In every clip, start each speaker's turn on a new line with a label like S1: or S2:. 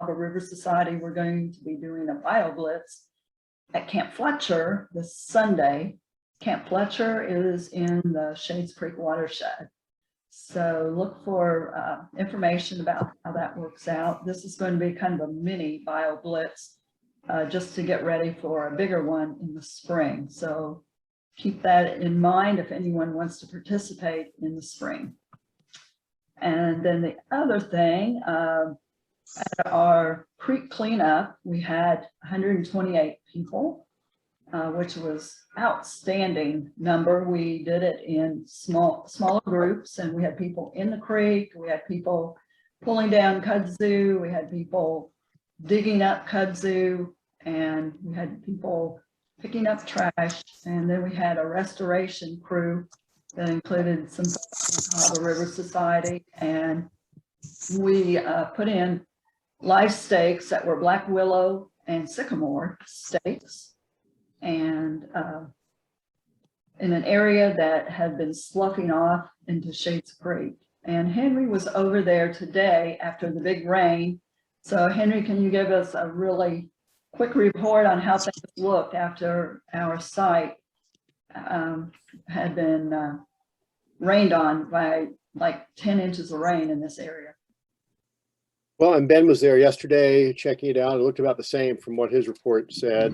S1: Cahaba River Society, we're going to be doing a bio blitz at Camp Fletcher this Sunday. Camp Fletcher is in the Shades Creek watershed. So look for information about how that works out. This is going to be kind of a mini bio blitz just to get ready for a bigger one in the spring. So keep that in mind if anyone wants to participate in the spring. And then the other thing, at our creek cleanup, we had 128 people, which was outstanding number. We did it in smaller groups, and we had people in the creek, we had people pulling down kudzu, we had people digging up kudzu, and we had people picking up trash, and then we had a restoration crew that included some Cahaba River Society, and we put in live stakes that were black willow and sycamore stakes, and in an area that had been sloughing off into Shades Creek. And Henry was over there today after the big rain. So Henry, can you give us a really quick report on how things looked after our site had been rained on by like 10 inches of rain in this area?
S2: Well, and Ben was there yesterday checking it out. It looked about the same from what his report said.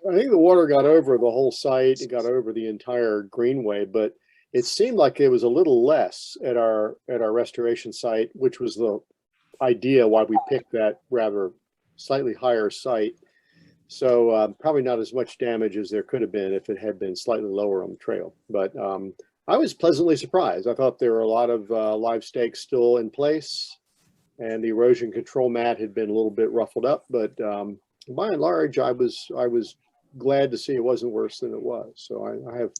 S2: I think the water got over the whole site. It got over the entire greenway, but it seemed like it was a little less at our restoration site, which was the idea why we picked that rather slightly higher site. So probably not as much damage as there could have been if it had been slightly lower on the trail. But I was pleasantly surprised. I thought there were a lot of live stakes still in place, and the erosion control mat had been a little bit ruffled up. But by and large, I was glad to see it wasn't worse than it was. So I have,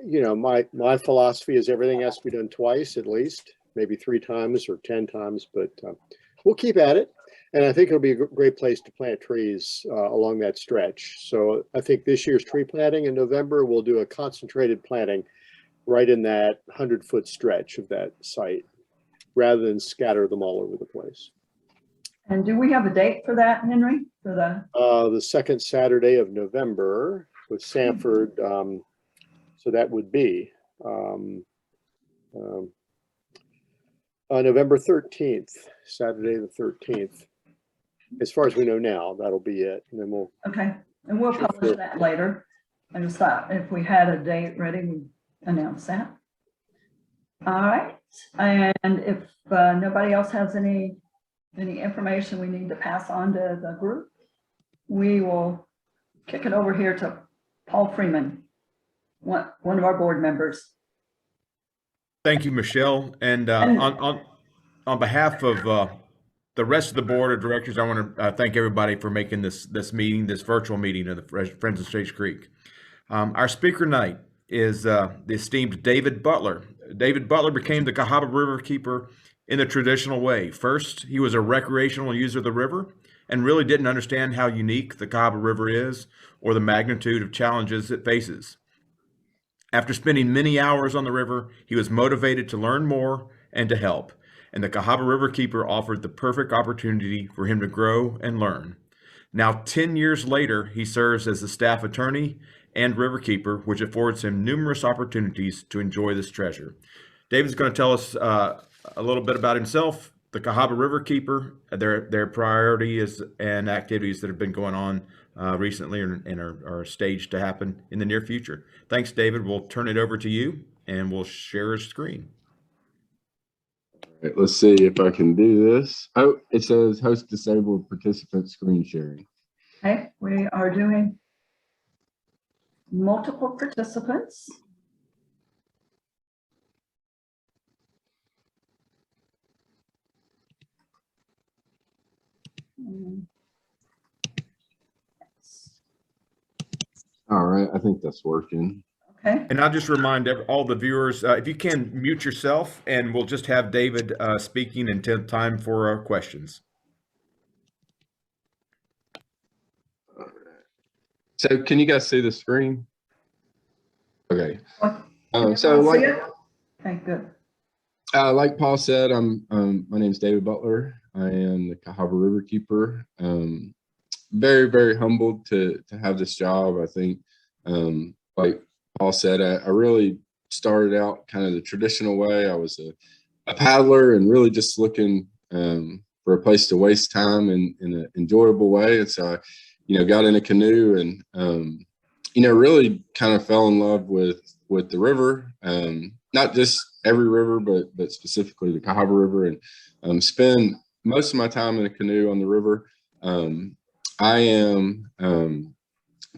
S2: you know, my philosophy is everything has to be done twice at least, maybe 3 times or 10 times, but we'll keep at it. And I think it'll be a great place to plant trees along that stretch. So I think this year's tree planting in November, we'll do a concentrated planting right in that 100-foot stretch of that site, rather than scatter them all over the place.
S1: And do we have a date for that, Henry? For
S2: the second Saturday of November with Sanford. So that would be November 13th, Saturday the 13th. As far as we know now, that'll be it. And then we'll.
S1: Okay, and we'll publish that later. I just thought if we had a date ready, we'd announce that. All right, and if nobody else has any information we need to pass on to the group, we will kick it over here to Paul Freeman, one of our board members.
S3: Thank you, Michelle. And on behalf of the rest of the board of directors, I want to thank everybody for making this virtual meeting of the Friends of Shades Creek. Our speaker tonight is the esteemed David Butler. David Butler became the Cahaba Riverkeeper in the traditional way. First, he was a recreational user of the river and really didn't understand how unique the Cahaba River is or the magnitude of challenges it faces. After spending many hours on the river, he was motivated to learn more and to help. And the Cahaba Riverkeeper offered the perfect opportunity for him to grow and learn. Now, 10 years later, he serves as the staff attorney and riverkeeper, which affords him numerous opportunities to enjoy this treasure. David's going to tell us a little bit about himself, the Cahaba Riverkeeper, their priorities and activities that have been going on recently and are staged to happen in the near future. Thanks, David. We'll turn it over to you, and we'll share a screen.
S4: All right, let's see if I can do this. Oh, it says host disabled participant screen sharing.
S1: Okay, we are doing multiple participants.
S4: All right, I think that's working.
S1: Okay.
S3: And I'll just remind all the viewers, if you can mute yourself, and we'll just have David speaking until time for questions.
S4: All right. So can you guys see the screen? Okay. So like,
S1: Okay, good.
S4: Like Paul said, my name's David Butler. I am the Cahaba Riverkeeper. Very, very humbled to have this job. I think, like Paul said, I really started out kind of the traditional way. I was a paddler and really just looking for a place to waste time in an enjoyable way. And so I, got in a canoe and, really kind of fell in love with the river. Not just every river, but specifically the Cahaba River, and spend most of my time in a canoe on the river. I am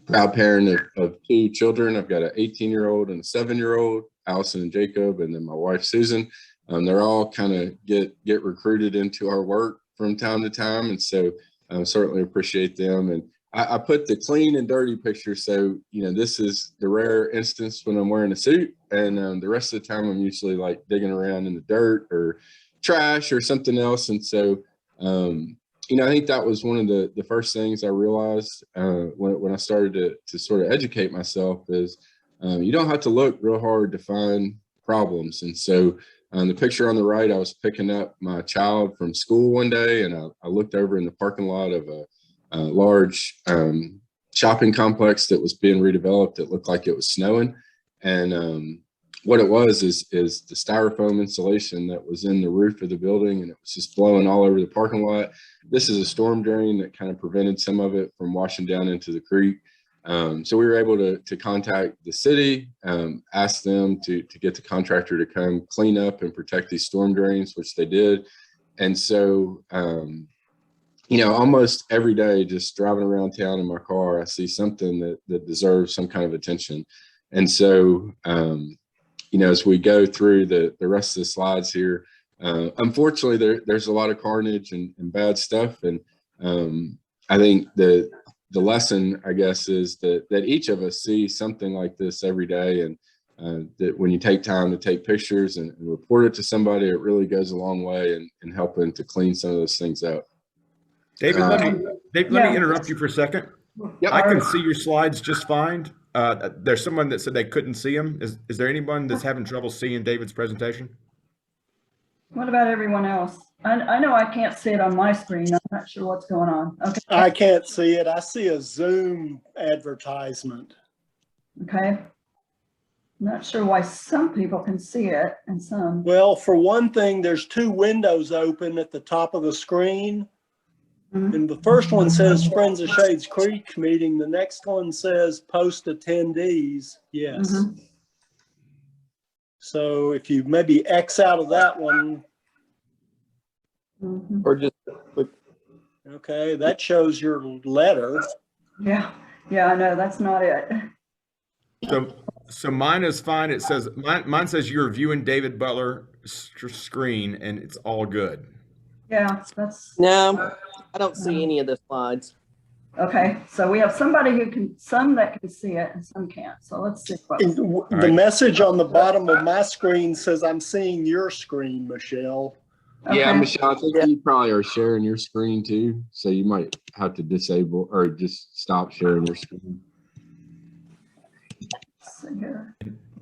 S4: proud parent of two children. I've got an 18-year-old and a 7-year-old, Allison and Jacob, and then my wife Susan. They're all kind of get recruited into our work from time to time, and so I certainly appreciate them. And I put the clean and dirty picture, so this is the rare instance when I'm wearing a suit, and the rest of the time I'm usually like digging around in the dirt or trash or something else. And so I think that was one of the first things I realized when I started to sort of educate myself is you don't have to look real hard to find problems. And so the picture on the right, I was picking up my child from school one day, and I looked over in the parking lot of a large shopping complex that was being redeveloped. It looked like it was snowing. And what it was is the styrofoam insulation that was in the roof of the building, and it was just blowing all over the parking lot. This is a storm drain that kind of prevented some of it from washing down into the creek. So we were able to contact the city, ask them to get the contractor to come clean up and protect these storm drains, which they did. And so, almost every day, just driving around town in my car, I see something that deserves some kind of attention. And so, as we go through the rest of the slides here, unfortunately, there's a lot of carnage and bad stuff. And I think the lesson, I guess, is that each of us see something like this every day. And that when you take time to take pictures and report it to somebody, it really goes a long way in helping to clean some of those things out.
S3: David, let me interrupt you for a second.
S4: Yep.
S3: I can see your slides just fine. There's someone that said they couldn't see them. Is there anyone that's having trouble seeing David's presentation?
S1: What about everyone else? I know I can't see it on my screen. I'm not sure what's going on. Okay.
S5: I can't see it. I see a Zoom advertisement.
S1: Okay. Not sure why some people can see it and some.
S5: Well, for one thing, there's two windows open at the top of the screen. And the first one says Friends of Shades Creek meeting. The next one says post attendees. Yes.
S1: Mhm.
S5: So if you maybe X out of that one.
S1: Mhm.
S6: Or just
S5: Okay, that shows your letter.
S1: Yeah, I know, that's not it.
S3: So mine is fine. It says mine says you're viewing David Butler screen, and it's all good.
S1: Yeah, that's.
S6: no, I don't see any of the slides.
S1: Okay, so we have somebody some that can see it and some can't. So let's see.
S5: The
S3: right.
S5: message on the bottom of my screen says I'm seeing your screen, Michelle.
S4: Yeah,
S1: Okay.
S4: Michelle, I think you probably are sharing your screen too. So you might have to disable or just stop sharing your screen.
S1: Let's see here.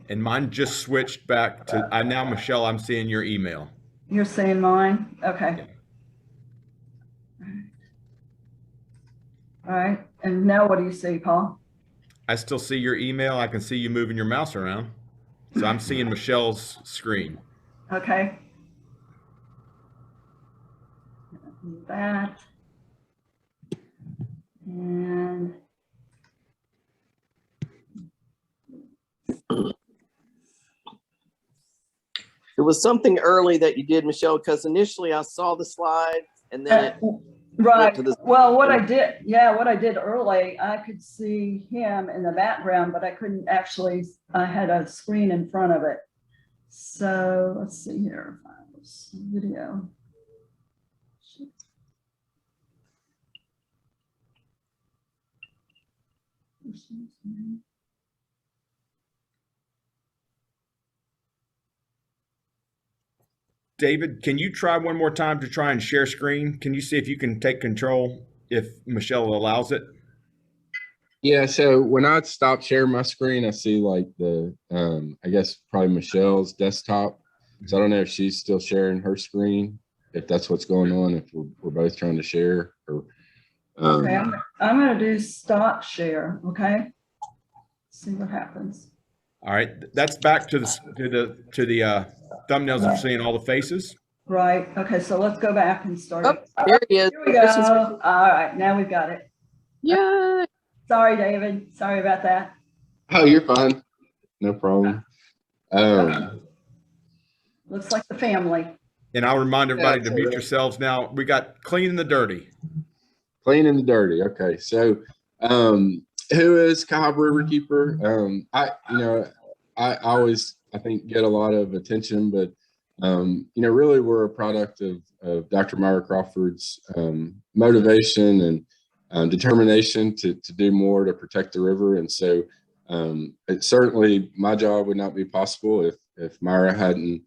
S3: And mine just switched back to now, Michelle, I'm seeing your email.
S1: You're seeing mine? Okay. All right, and now what do you see, Paul?
S3: I still see your email. I can see you moving your mouse around. So I'm seeing Michelle's screen.
S1: Okay. That. And.
S6: There was something early that you did, Michelle, because initially I saw the slides and then it
S1: Right.
S6: to the-
S1: Well, what I did early, I could see him in the background, but I couldn't actually, I had a screen in front of it. So let's see here. Files, video.
S3: David, can you try one more time to try and share screen? Can you see if you can take control if Michelle allows it?
S4: Yeah, so when I stop sharing my screen, I see like the, I guess probably Michelle's desktop. So I don't know if she's still sharing her screen, if that's what's going on, if we're both trying to share or.
S1: Okay, I'm gonna do stop share, okay? See what happens.
S3: All right, that's back to the thumbnails of seeing all the faces.
S1: Right, okay, so let's go back and start
S6: Oh,
S1: it.
S6: there he is.
S1: Here we go. All right, now we've got it.
S6: Yeah.
S1: Sorry, David. Sorry about that.
S4: Oh, you're fine. No problem.
S1: Looks like the family.
S3: And I'll remind everybody to
S4: so
S3: mute
S4: that-
S3: yourselves now. We got clean and the dirty.
S4: Clean and the dirty. Okay. So, who is Cahaba Riverkeeper? I always, I think, get a lot of attention, but, really we're a product of Dr. Myra Crawford's, motivation and determination to do more to protect the river. And so, it certainly, my job would not be possible if Myra hadn't,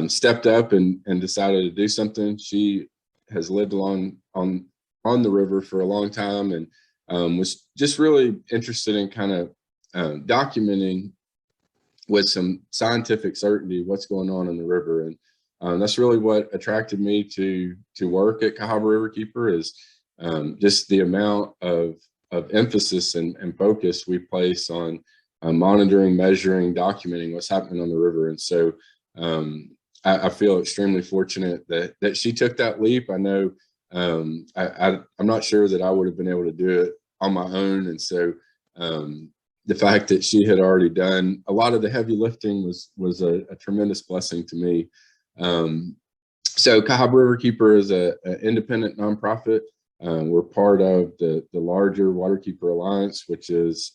S4: stepped up and decided to do something. She has lived along on the river for a long time and was just really interested in kind of documenting with some scientific certainty what's going on in the river. And that's really what attracted me to work at Cahaba Riverkeeper is just the amount of emphasis and focus we place on monitoring, measuring, documenting what's happening on the river. And so I feel extremely fortunate that she took that leap. I know I'm not sure that I would have been able to do it on my own. And so the fact that she had already done a lot of the heavy lifting was a tremendous blessing to me. So Cahaba Riverkeeper is an independent nonprofit. We're part of the larger Waterkeeper Alliance, which is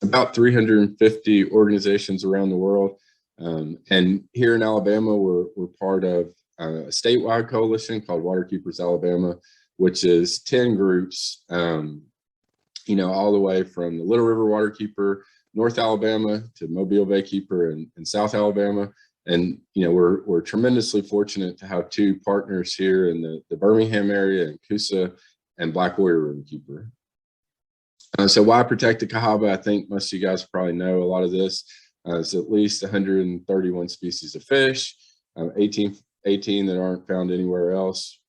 S4: about 350 organizations around the world. And here in Alabama, we're part of a statewide coalition called Waterkeepers Alabama, which is 10 groups, all the way from the Little River Waterkeeper, North Alabama, to Mobile Baykeeper and South Alabama. And, we're tremendously fortunate to have two partners here in the Birmingham area, in Coosa and Black Warrior Riverkeeper. So why protect the Cahaba? I think most of you guys probably know a lot of this. It's at least 131 species of fish, 18 that aren't found anywhere else,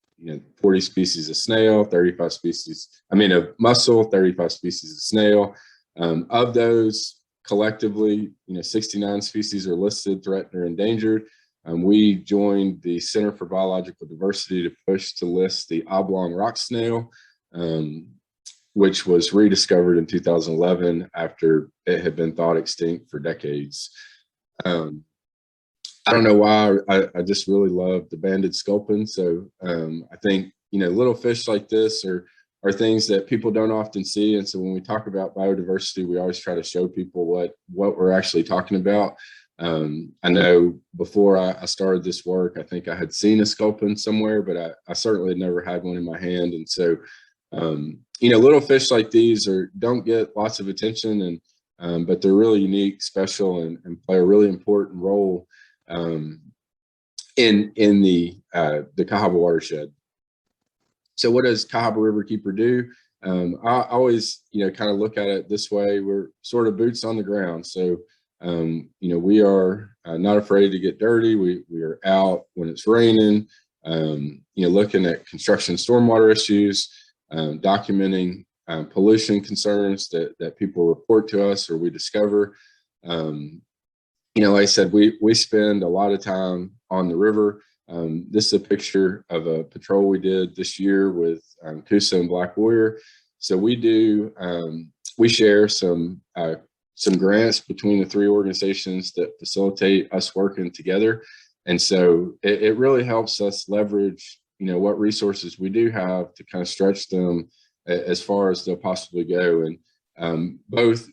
S4: 40 species of snail, 35 species, of mussel, 35 species of snail. Of those collectively, 69 species are listed threatened or endangered. We joined the Center for Biological Diversity to push to list the oblong rock snail, which was rediscovered in 2011 after it had been thought extinct for decades. I don't know why, I just really love the banded sculpin. So I think, little fish like this are things that people don't often see. And so when we talk about biodiversity, we always try to show people what we're actually talking about. I know before I started this work, I think I had seen a sculpin somewhere, but I certainly had never had one in my hand. And so, little fish like these don't get lots of attention, but they're really unique, special, and play a really important role in the Cahaba watershed. So what does Cahaba Riverkeeper do? I always, kind of look at it this way. We're sort of boots on the ground. So, we are not afraid to get dirty. We are out when it's raining, looking at construction stormwater issues, documenting pollution concerns that people report to us or we discover. Like I said, we spend a lot of time on the river. This is a picture of a patrol we did this year with Coosa and Black Warrior. So we share some grants between the three organizations that facilitate us working together. And so it really helps us leverage, what resources we do have to kind of stretch them as far as they'll possibly go. And both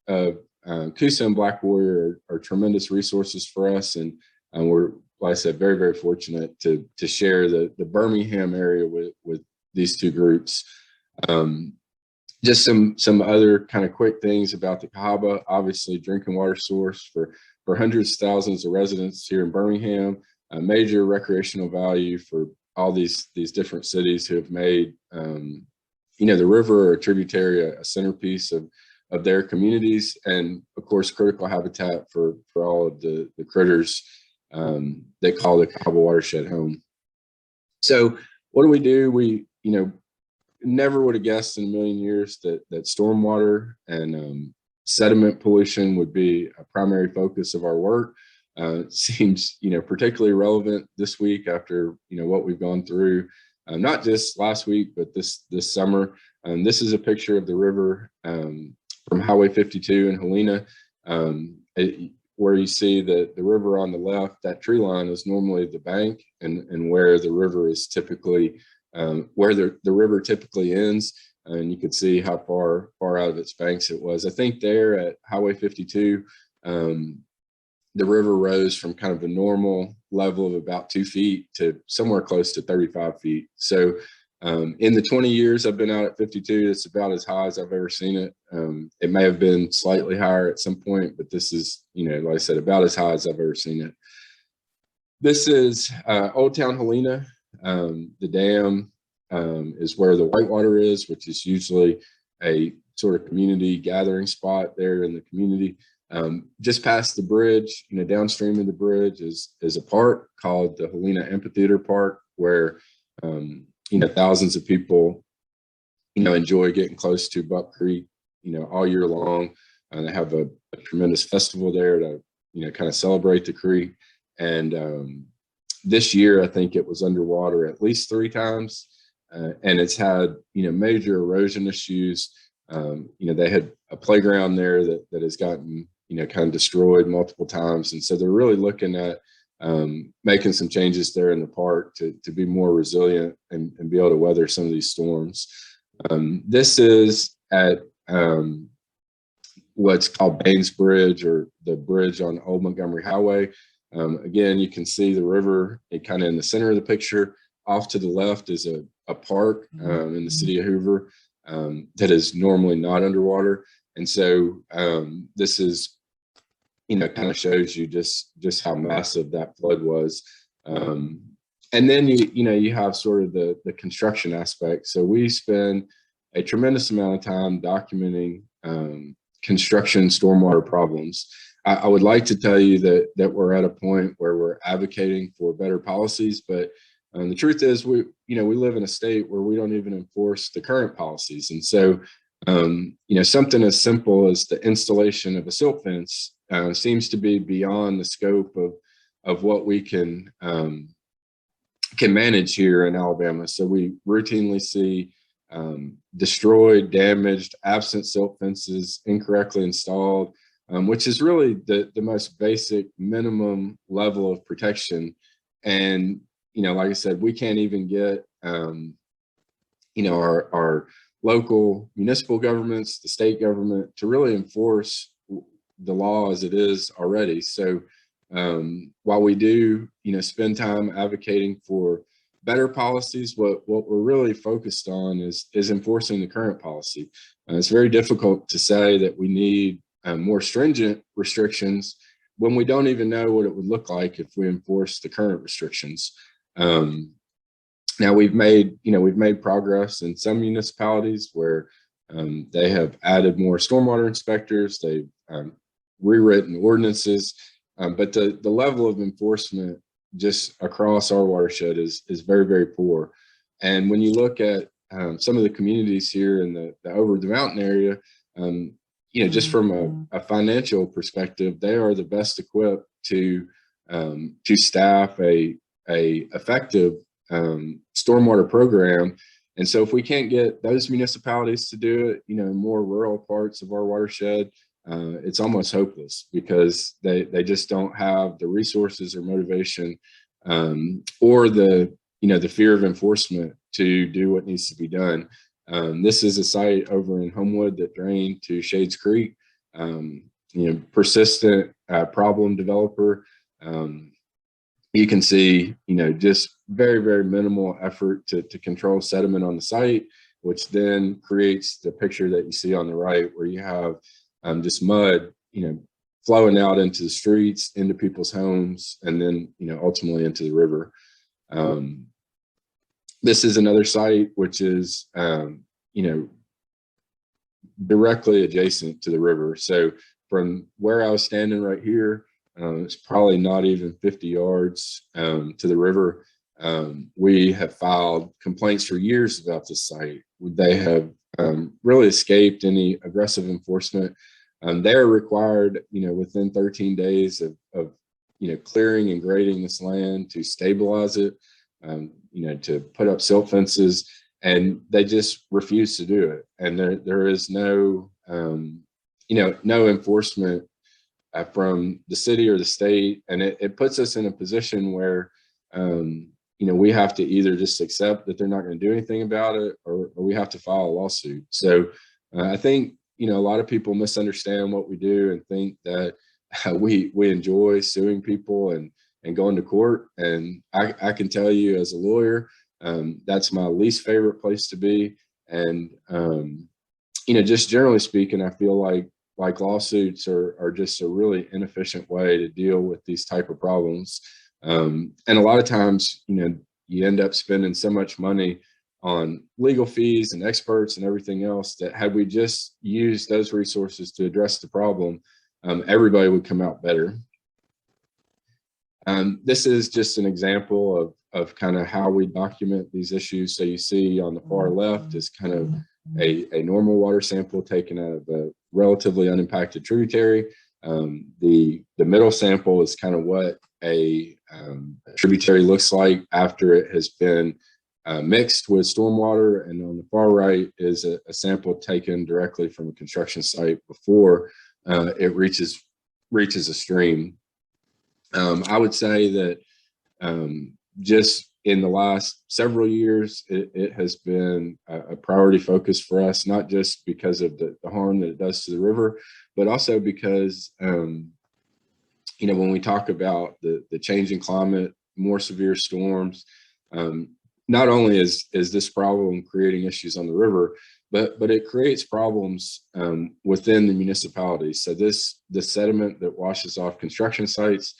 S4: Coosa and Black Warrior are tremendous resources for us, and we're, like I said, very, very fortunate to share the Birmingham area with these two groups. Just some other kind of quick things about the Cahaba. Obviously, drinking water source for hundreds of thousands of residents here in Birmingham. A major recreational value for all these different cities who have made the river or tributary a centerpiece of their communities, and of course critical habitat for all of the critters that call the Cahaba watershed home. So what do? We, never would have guessed in a million years that stormwater and sediment pollution would be a primary focus of our work. It seems, particularly relevant this week after, what we've gone through, not just last week, but this summer. This is a picture of the river from Highway 52 in Helena, where you see the river on the left. That tree line is normally the bank, and where the river is typically, where the river typically ends. And you could see how far out of its banks it was. I think there at Highway 52, the river rose from kind of a normal level of about 2 feet to somewhere close to 35 feet. So in the 20 years I've been out at 52, it's about as high as I've ever seen it. It may have been slightly higher at some point, but this is, like I said, about as high as I've ever seen it. This is Old Town Helena. The dam is where the whitewater is, which is usually a sort of community gathering spot there in the community. Just past the bridge, downstream of the bridge is a park called the Helena Amphitheater Park, where thousands of people enjoy getting close to Buck Creek all year long. And they have a tremendous festival there to kind of celebrate the creek. And this year I think it was underwater at least 3 times, and it's had major erosion issues. They had a playground there that has gotten kind of destroyed multiple times. And so they're really looking at making some changes there in the park to be more resilient and be able to weather some of these storms. This is at what's called Baines Bridge, or the bridge on Old Montgomery Highway. Again, you can see the river kind of in the center of the picture. Off to the left is a park in the city of Hoover that is normally not underwater. And so this is, kind of shows you just how massive that flood was. And then you have sort of the construction aspect. So we spend a tremendous amount of time documenting construction stormwater problems. I would like to tell you that we're at a point where we're advocating for better policies, but the truth is we live in a state where we don't even enforce the current policies. And so something as simple as the installation of a silt fence seems to be beyond the scope of what we can manage here in Alabama. So we routinely see destroyed, damaged, absent silt fences, incorrectly installed, which is really the most basic minimum level of protection. And like I said, we can't even get our local municipal governments, the state government, to really enforce the law as it is already. So while we do spend time advocating for better policies, what we're really focused on is enforcing the current policy. It's very difficult to say that we need more stringent restrictions when we don't even know what it would look like if we enforce the current restrictions. Now we've made progress in some municipalities where they have added more stormwater inspectors. They've rewritten ordinances, but the level of enforcement just across our watershed is very, very poor. And when you look at some of the communities here in the over the mountain area, just from a financial perspective, they are the best equipped to staff a effective stormwater program. And so if we can't get those municipalities to do it, in more rural parts of our watershed, it's almost hopeless, because they just don't have the resources or motivation or the fear of enforcement to do what needs to be done. This is a site over in Homewood that drained to Shades Creek. Persistent problem developer. You can see, just very, very minimal effort to control sediment on the site, which then creates the picture that you see on the right, where you have just mud, flowing out into the streets, into people's homes, and then, ultimately into the river. This is another site which is, directly adjacent to the river. So from where I was standing right here, It's probably not even 50 yards to the river. We have filed complaints for years about this site. They have really escaped any aggressive enforcement. They're required, within 13 days of clearing and grading this land to stabilize it, to put up silt fences, and they just refuse to do it. And there is no, no enforcement from the city or the state. And it puts us in a position where, we have to either just accept that they're not going to do anything about it, or we have to file a lawsuit. So I think, a lot of people misunderstand what we do and think that we enjoy suing people and going to court. And I can tell you, as a lawyer, that's my least favorite place to be. And, just generally speaking, I feel like lawsuits are just a really inefficient way to deal with these type of problems. And a lot of times, you end up spending so much money on legal fees and experts and everything else that had we just used those resources to address the problem, everybody would come out better. This is just an example of kind of how we document these issues. So you see on the far left is kind of a normal water sample taken out of a relatively unimpacted tributary. The middle sample is kind of what a tributary looks like after it has been mixed with stormwater, and on the far right is a sample taken directly from a construction site before it reaches a stream. I would say that just in the last several years, it has been a priority focus for us, not just because of the harm that it does to the river, but also because, when we talk about the changing climate, more severe storms, not only is this problem creating issues on the river, but it creates problems within the municipality. So the sediment that washes off construction sites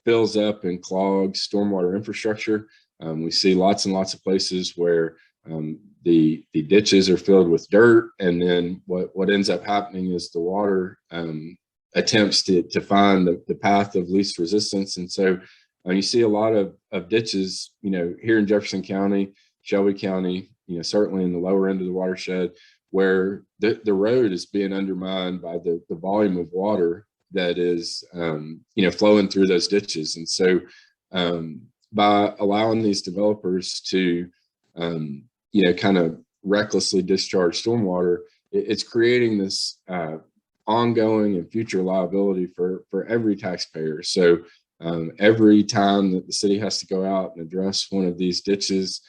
S4: fills up and clogs stormwater infrastructure. We see lots and lots of places where the ditches are filled with dirt, and then what ends up happening is the water attempts to find the path of least resistance. And so you see a lot of ditches, here in Jefferson County, Shelby County, certainly in the lower end of the watershed, where the road is being undermined by the volume of water that is, flowing through those ditches. And so by allowing these developers to, kind of recklessly discharge stormwater, it's creating this ongoing and future liability for every taxpayer. So every time that the city has to go out and address one of these ditches,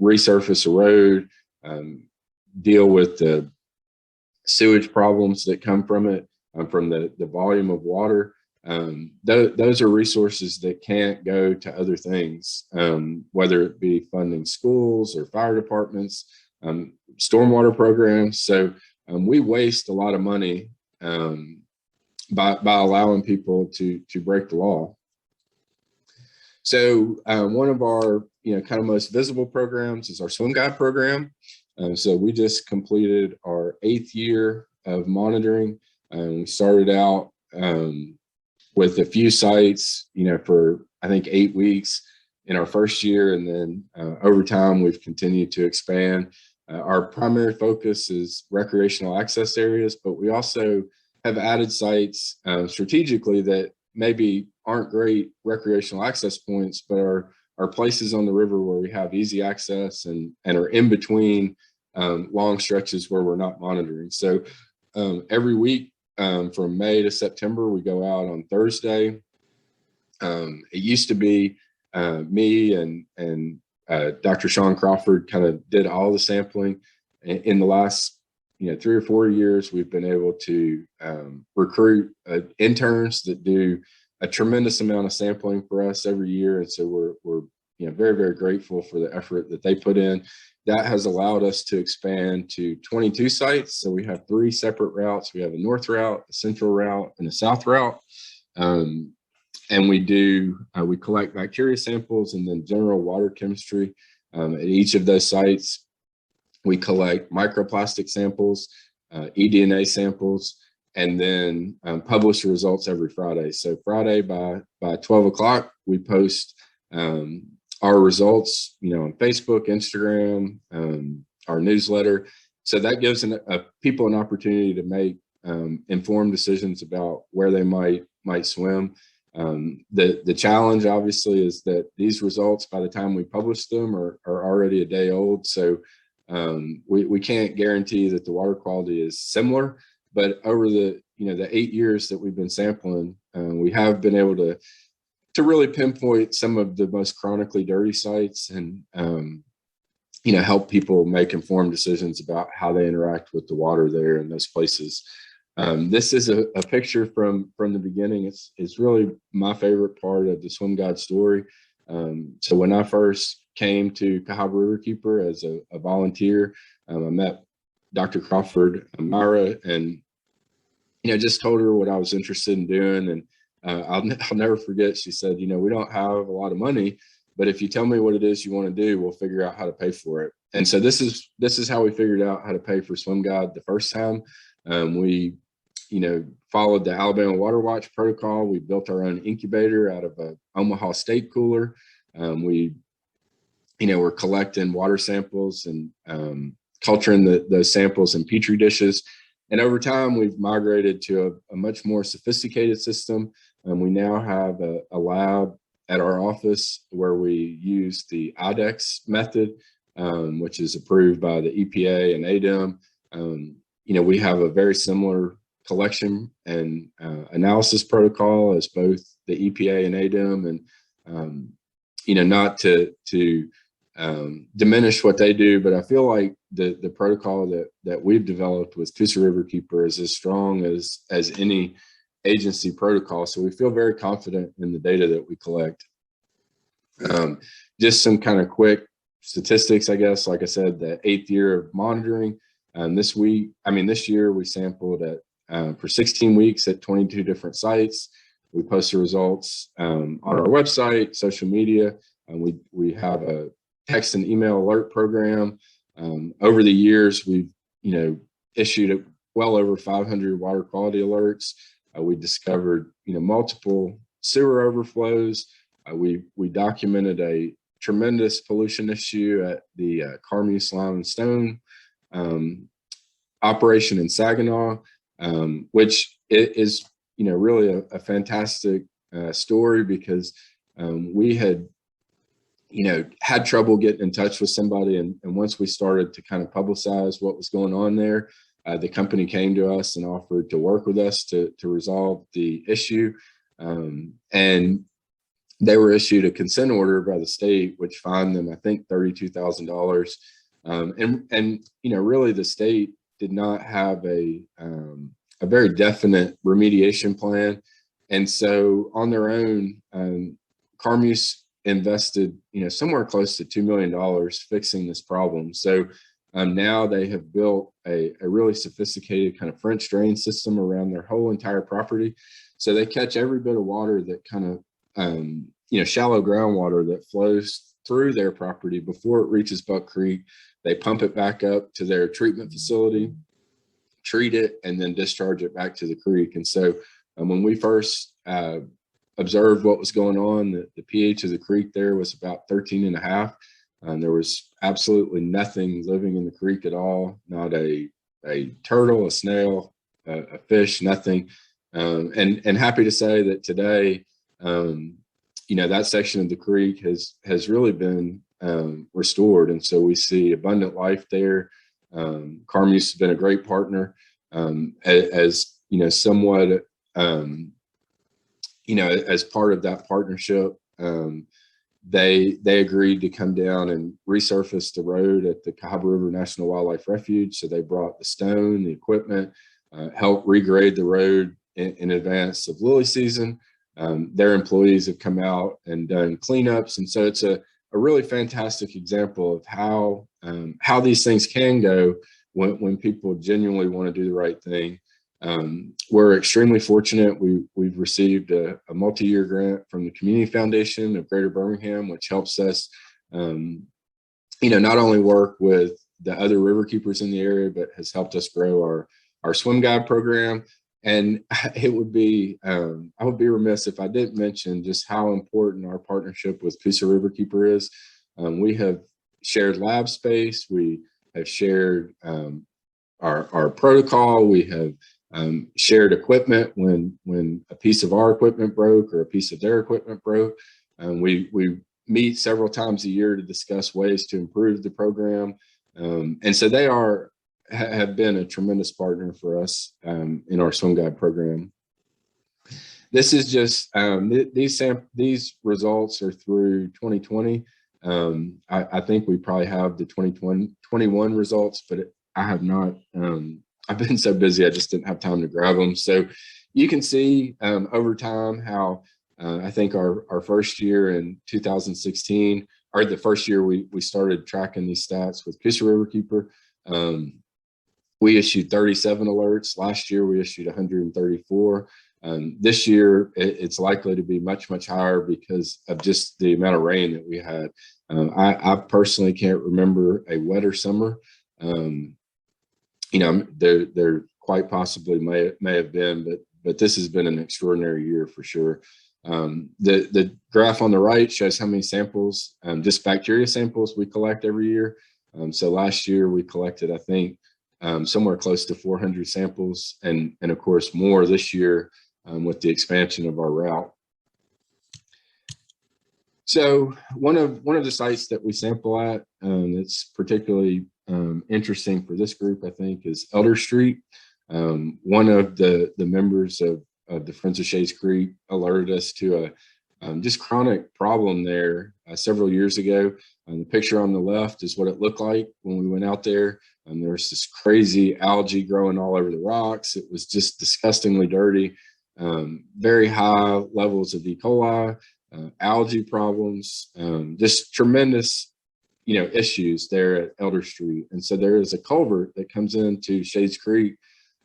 S4: resurface a road, deal with the sewage problems that come from it, from the volume of water, those are resources that can't go to other things, whether it be funding schools or fire departments, stormwater programs. So we waste a lot of money by allowing people to break the law. So one of our kind of most visible programs is our swim guide program. So we just completed our 8th year of monitoring. We started out with a few sites, for I think 8 weeks in our first year, and then over time we've continued to expand. Our primary focus is recreational access areas, but we also have added sites strategically that maybe aren't great recreational access points, but are places on the river where we have easy access and are in between long stretches where we're not monitoring. So every week from May to September, we go out on Thursday. It used to be me and Dr. Sean Crawford kind of did all the sampling. In the last 3 or 4 years, we've been able to recruit interns that do a tremendous amount of sampling for us every year. And so we're very, very grateful for the effort that they put in. That has allowed us to expand to 22 sites. So we have 3 separate routes. We have a north route, a central route, and a south route. And we collect bacteria samples and then general water chemistry. At each of those sites, we collect microplastic samples, eDNA samples, and then publish the results every Friday. So Friday by 12 o'clock, we post our results, on Facebook, Instagram, our newsletter. So that gives people an opportunity to make informed decisions about where they might swim. The challenge obviously is that these results, by the time we publish them, are already a day old. So we can't guarantee that the water quality is similar, but over the 8 years that we've been sampling, we have been able to really pinpoint some of the most chronically dirty sites and help people make informed decisions about how they interact with the water there in those places. This is a picture from the beginning. It's really my favorite part of the Swim Guide story. So when I first came to Cahaba Riverkeeper as a volunteer, I met Dr. Crawford, Myra, and just told her what I was interested in doing. And I'll never forget, she said, we don't have a lot of money, but if you tell me what it is you want to do, we'll figure out how to pay for it. And so this is how we figured out how to pay for Swim Guide the first time. We followed the Alabama Water Watch protocol. We built our own incubator out of a Omaha State cooler. We we're collecting water samples and culturing those samples in Petri dishes. And over time, we've migrated to a much more sophisticated system. We now have a lab at our office where we use the IDEX method, which is approved by the EPA and ADEM. We have a very similar collection and analysis protocol as both the EPA and ADEM, and not to diminish what they do, but I feel like the protocol that we've developed with Coosa Riverkeeper is as strong as any agency protocol. So we feel very confident in the data that we collect. Just some kind of quick statistics, I guess. Like I said, the 8th year of monitoring. This year we sampled for 16 weeks at 22 different sites. We post the results on our website, social media, and we have a text and email alert program. Over the years, we've issued well over 500 water quality alerts. We discovered multiple sewer overflows. We documented a tremendous pollution issue at the Carmuse Lime and Stone operation in Saginaw, which is really a fantastic story, because we had had trouble getting in touch with somebody, and once we started to kind of publicize what was going on there, the company came to us and offered to work with us to resolve the issue, and they were issued a consent order by the state, which fined them, I think, $32,000. And really the state did not have a very definite remediation plan. And so on their own, Carmuse invested, somewhere close to $2 million fixing this problem. So now they have built a really sophisticated kind of French drain system around their whole entire property. So they catch every bit of water that kind of, shallow groundwater that flows through their property before it reaches Buck Creek. They pump it back up to their treatment facility, treat it, and then discharge it back to the creek. And so when we first observed what was going on, the pH of the creek there was about 13.5. There was absolutely nothing living in the creek at all, not a turtle, a snail, a fish, nothing. And happy to say that today, that section of the creek has really been restored. And so we see abundant life there. Carmuse has been a great partner, as somewhat, as part of that partnership. They agreed to come down and resurface the road at the Cahaba River National Wildlife Refuge. So they brought the stone, the equipment, helped regrade the road in advance of lily season. Their employees have come out and done cleanups. And so it's a really fantastic example of how these things can go when people genuinely want to do the right thing. We're extremely fortunate. We've received a multi-year grant from the Community Foundation of Greater Birmingham, which helps us, not only work with the other river keepers in the area, but has helped us grow our swim guide program. And it would be, I would be remiss if I didn't mention just how important our partnership with Cahaba Riverkeeper is. We have shared lab space. We have shared our protocol. We have shared equipment when a piece of our equipment broke or a piece of their equipment broke. We meet several times a year to discuss ways to improve the program. And so they have been a tremendous partner for us in our swim guide program. This is just, these results are through 2020. I think we probably have the 2021 results, but I have not, I've been so busy, I just didn't have time to grab them. So you can see over time how I think our first year in 2016, or the first year we started tracking these stats with Cahaba Riverkeeper, we issued 37 alerts. Last year, we issued 134. This year, it's likely to be much, much higher because of just the amount of rain that we had. I personally can't remember a wetter summer. You know, there quite possibly may have been, but this has been an extraordinary year for sure. The graph on the right shows how many samples, just bacteria samples, we collect every year. So last year we collected, I think, somewhere close to 400 samples, and of course more this year with the expansion of our route. So one of the sites that we sample at that's particularly interesting for this group, I think, is Elder Street. One of the members of the Friends of Shades Creek alerted us to a just chronic problem there several years ago. The picture on the left is what it looked like when we went out there. There was this crazy algae growing all over the rocks. It was just disgustingly dirty, very high levels of E. coli, algae problems, just tremendous, issues there at Elder Street. And so there is a culvert that comes into Shades Creek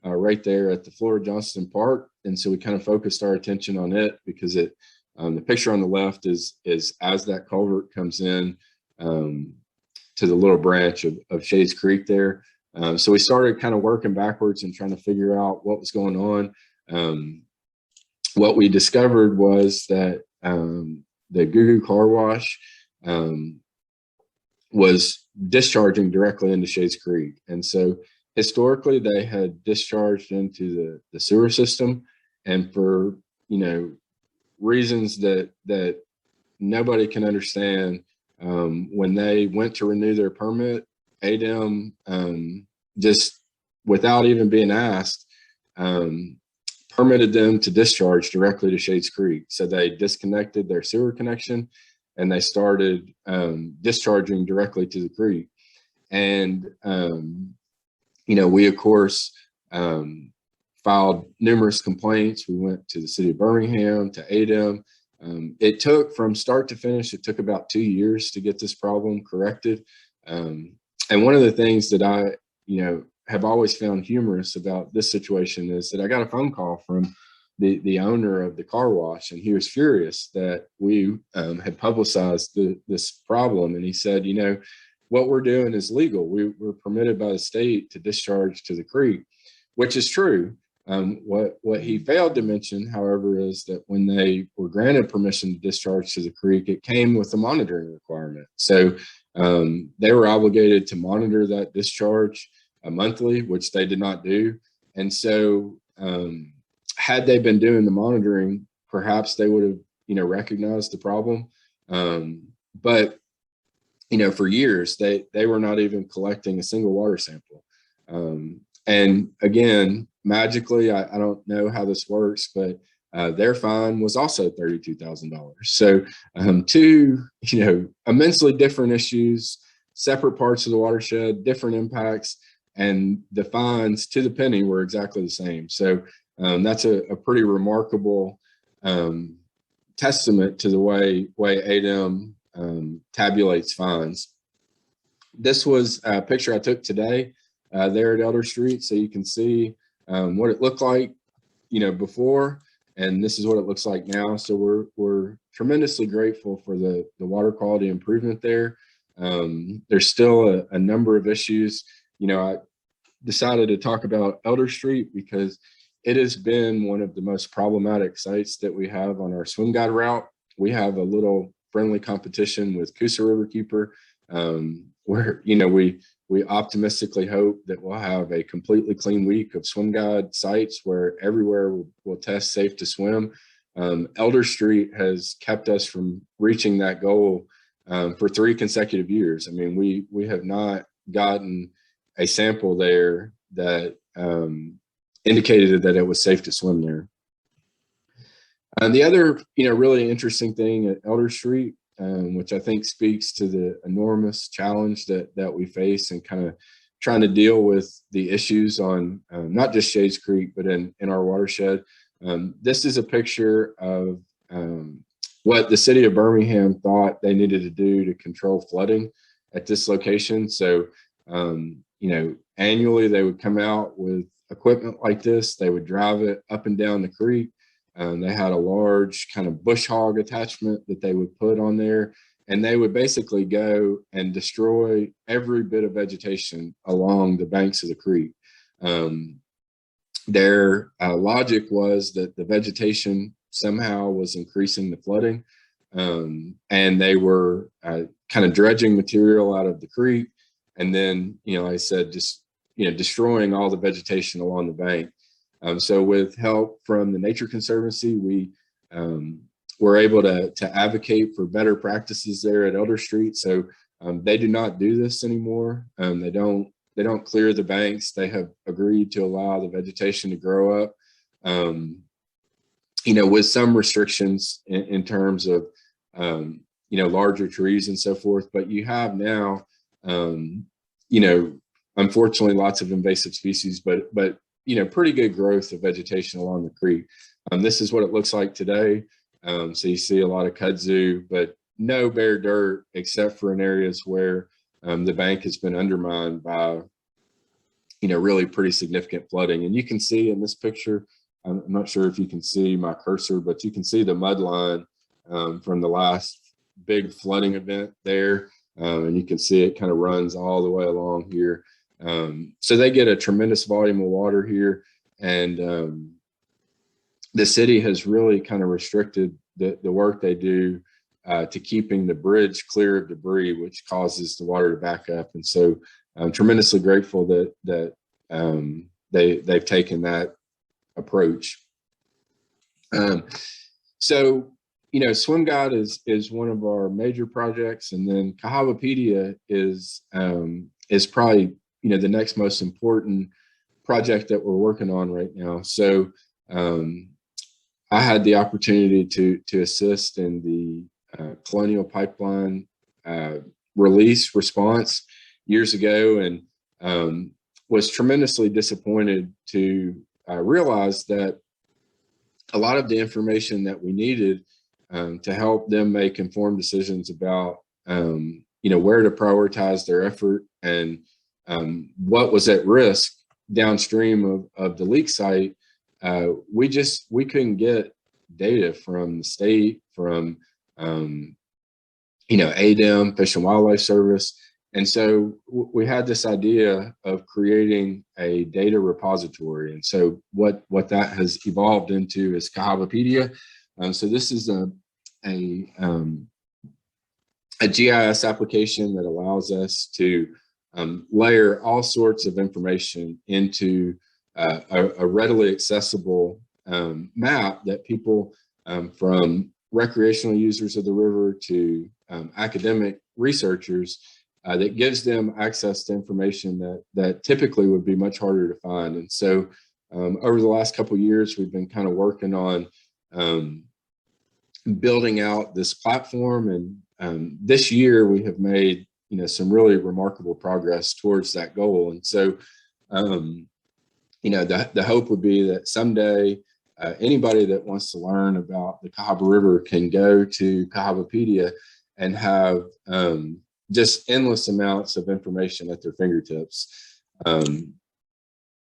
S4: right there at the Florida Johnston Park. And so we kind of focused our attention on it because the picture on the left is as that culvert comes in to the little branch of Shades Creek there. So we started kind of working backwards and trying to figure out what was going on. What we discovered was that the Goo Goo car wash was discharging directly into Shades Creek. And so historically they had discharged into the sewer system, and for, reasons that nobody can understand, when they went to renew their permit, ADEM just without even being asked, permitted them to discharge directly to Shades Creek. So they disconnected their sewer connection and they started discharging directly to the creek. And, we of course filed numerous complaints. We went to the city of Birmingham, to ADEM. It took, from start to finish, it took about 2 years to get this problem corrected. And one of the things that I, have always found humorous about this situation is that I got a phone call from the owner of the car wash, and he was furious that we had publicized this problem. And he said, what we're doing is legal. We're permitted by the state to discharge to the creek, which is true. What he failed to mention, however, is that when they were granted permission to discharge to the creek, it came with a monitoring requirement. So they were obligated to monitor that discharge monthly, which they did not do. And so had they been doing the monitoring, perhaps they would have, recognized the problem. But, for years, they were not even collecting a single water sample. And again, magically, I don't know how this works, but their fine was also $32,000. So two, immensely different issues, separate parts of the watershed, different impacts, and the fines to the penny were exactly the same. So that's a pretty remarkable testament to the way ADEM tabulates fines. This was a picture I took today there at Elder Street, so you can see what it looked like, before, and this is what it looks like now. So we're tremendously grateful for the water quality improvement there. There's still a number of issues. I decided to talk about Elder Street because it has been one of the most problematic sites that we have on our swim guide route. We have a little friendly competition with Cahaba Riverkeeper, where, you know, we optimistically hope that we'll have a completely clean week of swim guide sites where everywhere will test safe to swim. Elder Street has kept us from reaching that goal for 3 consecutive years. I mean, we have not gotten a sample there that indicated that it was safe to swim there. And the other, you know, really interesting thing at Elder Street, which I think speaks to the enormous challenge that we face and kind of trying to deal with the issues on not just Shades Creek, but in our watershed. This is a picture of what the city of Birmingham thought they needed to do to control flooding at this location. So, you know, annually they would come out with equipment like this. They would drive it up and down the creek. They had a large kind of bush hog attachment that they would put on there, and they would basically go and destroy every bit of vegetation along the banks of the creek. Their logic was that the vegetation somehow was increasing the flooding, and they were kind of dredging material out of the creek, and then, you know, like I said, just, you know, destroying all the vegetation along the bank. So with help from the Nature Conservancy, we were able to advocate for better practices there at Elder Street. So they do not do this anymore. They don't clear the banks. They have agreed to allow the vegetation to grow up, you know, with some restrictions in terms of, you know, larger trees and so forth. But you have now, you know, unfortunately, lots of invasive species, but you know, pretty good growth of vegetation along the creek. This is what it looks like today. So you see a lot of kudzu, but no bare dirt except for in areas where the bank has been undermined by, you know, really pretty significant flooding. And you can see in this picture, I'm not sure if you can see my cursor, but you can see the mud line from the last big flooding event there. And you can see it kind of runs all the way along here. So they get a tremendous volume of water here, and the city has really kind of restricted the work they do to keeping the bridge clear of debris, which causes the water to back up. And so I'm tremendously grateful that they've taken that approach. So, you know, Swim Guide is one of our major projects, and then Cahabapedia is probably, you know, the next most important project that we're working on right now. So I had the opportunity to assist in the Colonial Pipeline release response years ago, and was tremendously disappointed to realize that a lot of the information that we needed to help them make informed decisions about, you know, where to prioritize their effort and what was at risk downstream of the leak site, we couldn't get data from the state, from you know, ADEM, Fish and Wildlife Service. And so we had this idea of creating a data repository. And so what that has evolved into is Cahabapedia. So this is a GIS application that allows us to layer all sorts of information into a readily accessible map that people from recreational users of the river to academic researchers, that gives them access to information that typically would be much harder to find. And so over the last couple of years, we've been kind of working on building out this platform. And this year we have made, you know, some really remarkable progress towards that goal. And so, you know, the hope would be that someday anybody that wants to learn about the Cahaba River can go to Cahabapedia and have just endless amounts of information at their fingertips.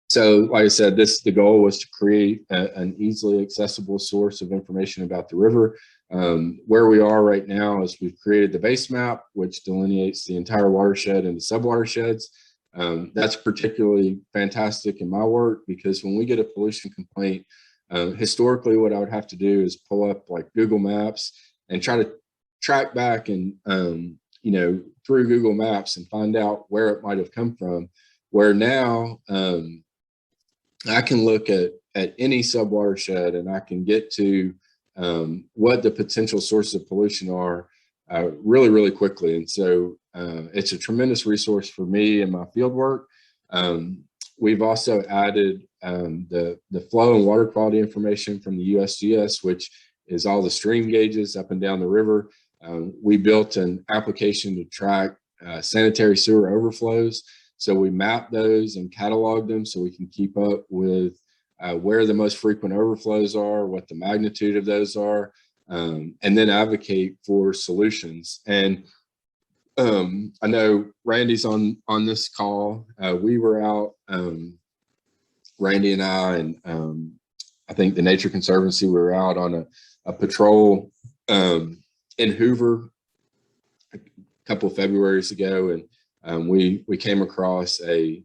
S4: So like I said, the goal was to create an easily accessible source of information about the river. Where we are right now is we've created the base map, which delineates the entire watershed into subwatersheds. That's particularly fantastic in my work because when we get a pollution complaint, historically, what I would have to do is pull up like Google Maps and try to track back and, through Google Maps and find out where it might have come from. Where now I can look at any subwatershed and I can get to what the potential sources of pollution are really, really quickly. And so it's a tremendous resource for me and my field work. We've also added the flow and water quality information from the USGS, which is all the stream gauges up and down the river. We built an application to track sanitary sewer overflows. So we map those and catalog them so we can keep up with where the most frequent overflows are, what the magnitude of those are, and then advocate for solutions. And I know Randy's on this call. We were out, Randy and I, and I think the Nature Conservancy, we were out on a patrol in Hoover a couple of Februaries ago, and we came across a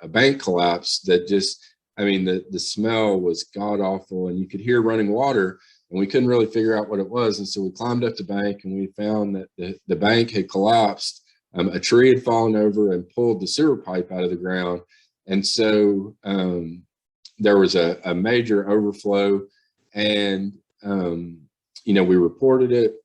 S4: bank collapse that just, I mean, the smell was god awful, and you could hear running water, and we couldn't really figure out what it was. And so we climbed up the bank, and we found that the bank had collapsed. A tree had fallen over and pulled the sewer pipe out of the ground. And so there was a major overflow, and we reported it.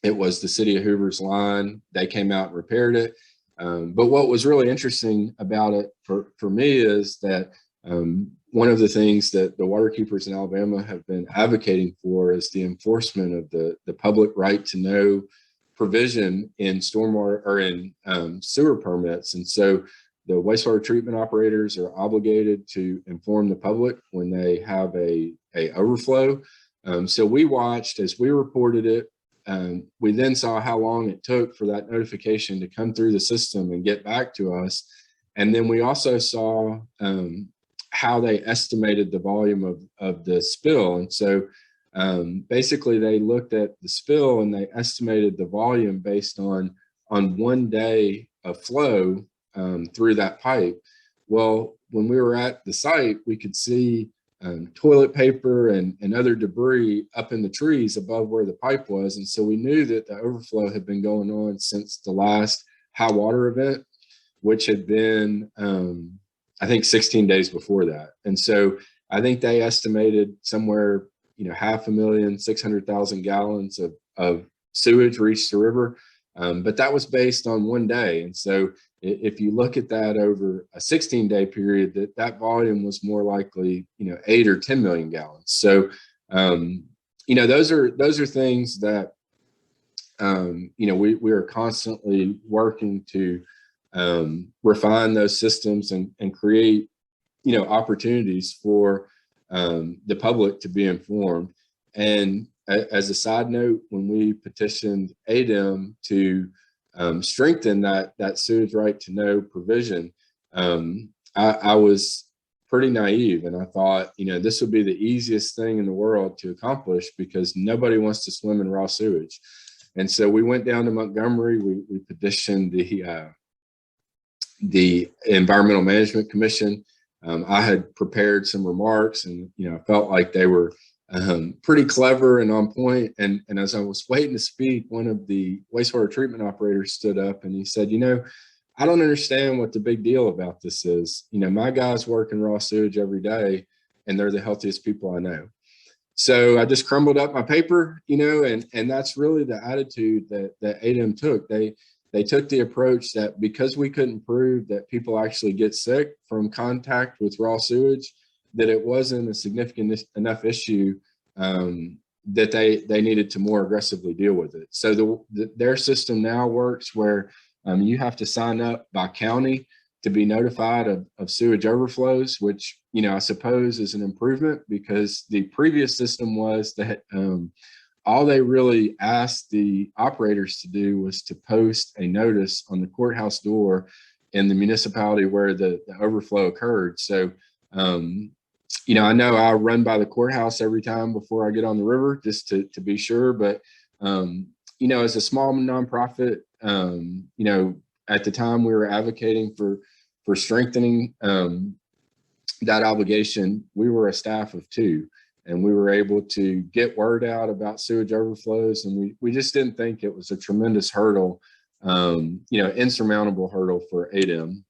S4: It was the city of Hoover's line. They came out and repaired it. But what was really interesting about it for me is that one of the things that the waterkeepers in Alabama have been advocating for is the enforcement of the public right to know provision in stormwater or in sewer permits. And so the wastewater treatment operators are obligated to inform the public when they have a overflow. So we watched as we reported it. We then saw how long it took for that notification to come through the system and get back to us. And then we also saw how they estimated the volume of the spill. And so basically they looked at the spill and they estimated the volume based on 1 day of flow through that pipe. Well, when we were at the site, we could see toilet paper and other debris up in the trees above where the pipe was. And so we knew that the overflow had been going on since the last high water event, which had been, I think 16 days before that. And so I think they estimated somewhere, 500,600,000 gallons of sewage reached the river. But that was based on 1 day. And so if you look at that over a 16-day period, that volume was more likely, 8 or 10 million gallons. So, those are things that, we are constantly working to refine those systems and create, opportunities for the public to be informed. And as a side note, when we petitioned ADEM to strengthen that sewage right to know provision, I was pretty naive, and I thought, this would be the easiest thing in the world to accomplish because nobody wants to swim in raw sewage. And so we went down to Montgomery. We petitioned the Environmental Management Commission. I had prepared some remarks, and I felt like they were pretty clever and on point. And as I was waiting to speak, one of the wastewater treatment operators stood up and he said, I don't understand what the big deal about this is. My guys work in raw sewage every day, and they're the healthiest people I know. So I just crumbled up my paper, and that's really the attitude that ADEM took. They took the approach that because we couldn't prove that people actually get sick from contact with raw sewage, that it wasn't a significant enough issue that they needed to more aggressively deal with it. So their system now works where you have to sign up by county to be notified of sewage overflows, which, I suppose is an improvement because the previous system was that all they really asked the operators to do was to post a notice on the courthouse door in the municipality where the overflow occurred. So, I know I run by the courthouse every time before I get on the river just to be sure. But, as a small nonprofit, at the time we were advocating for for strengthening that obligation, we were a staff of 2, and we were able to get word out about sewage overflows. And we just didn't think it was a tremendous hurdle, insurmountable hurdle for ADEM.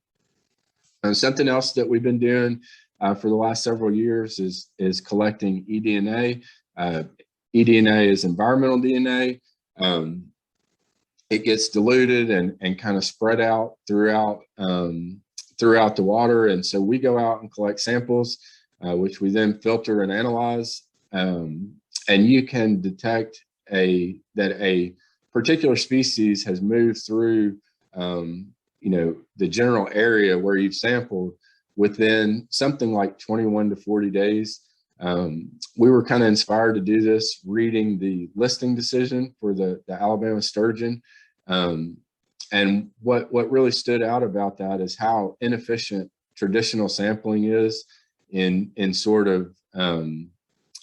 S4: And something else that we've been doing for the last several years is collecting eDNA. eDNA is environmental DNA. It gets diluted and kind of spread out throughout the water. And so we go out and collect samples, which we then filter and analyze. And you can detect that a particular species has moved through, the general area where you've sampled within something like 21 to 40 days. We were kind of inspired to do this reading the listing decision for the Alabama sturgeon. And what really stood out about that is how inefficient traditional sampling is in sort of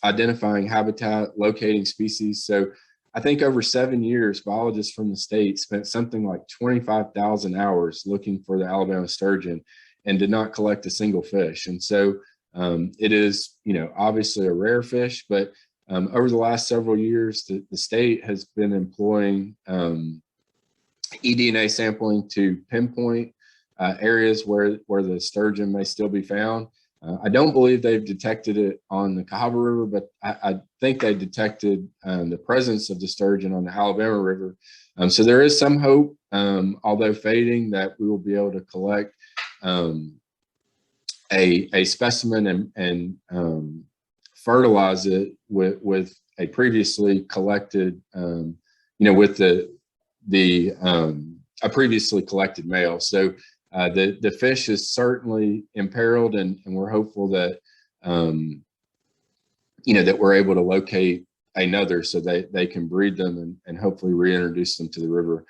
S4: identifying habitat, locating species. So I think over 7 years, biologists from the state spent something like 25,000 hours looking for the Alabama sturgeon and did not collect a single fish. And so it is, obviously a rare fish, but over the last several years, the state has been employing eDNA sampling to pinpoint areas where the sturgeon may still be found. I don't believe they've detected it on the Cahaba River, but I think they detected the presence of the sturgeon on the Alabama River. So there is some hope, although fading, that we will be able to collect a specimen and fertilize it with a previously collected, with a previously collected male. So the fish is certainly imperiled, and we're hopeful that that we're able to locate another so they can breed them and hopefully reintroduce them to the river.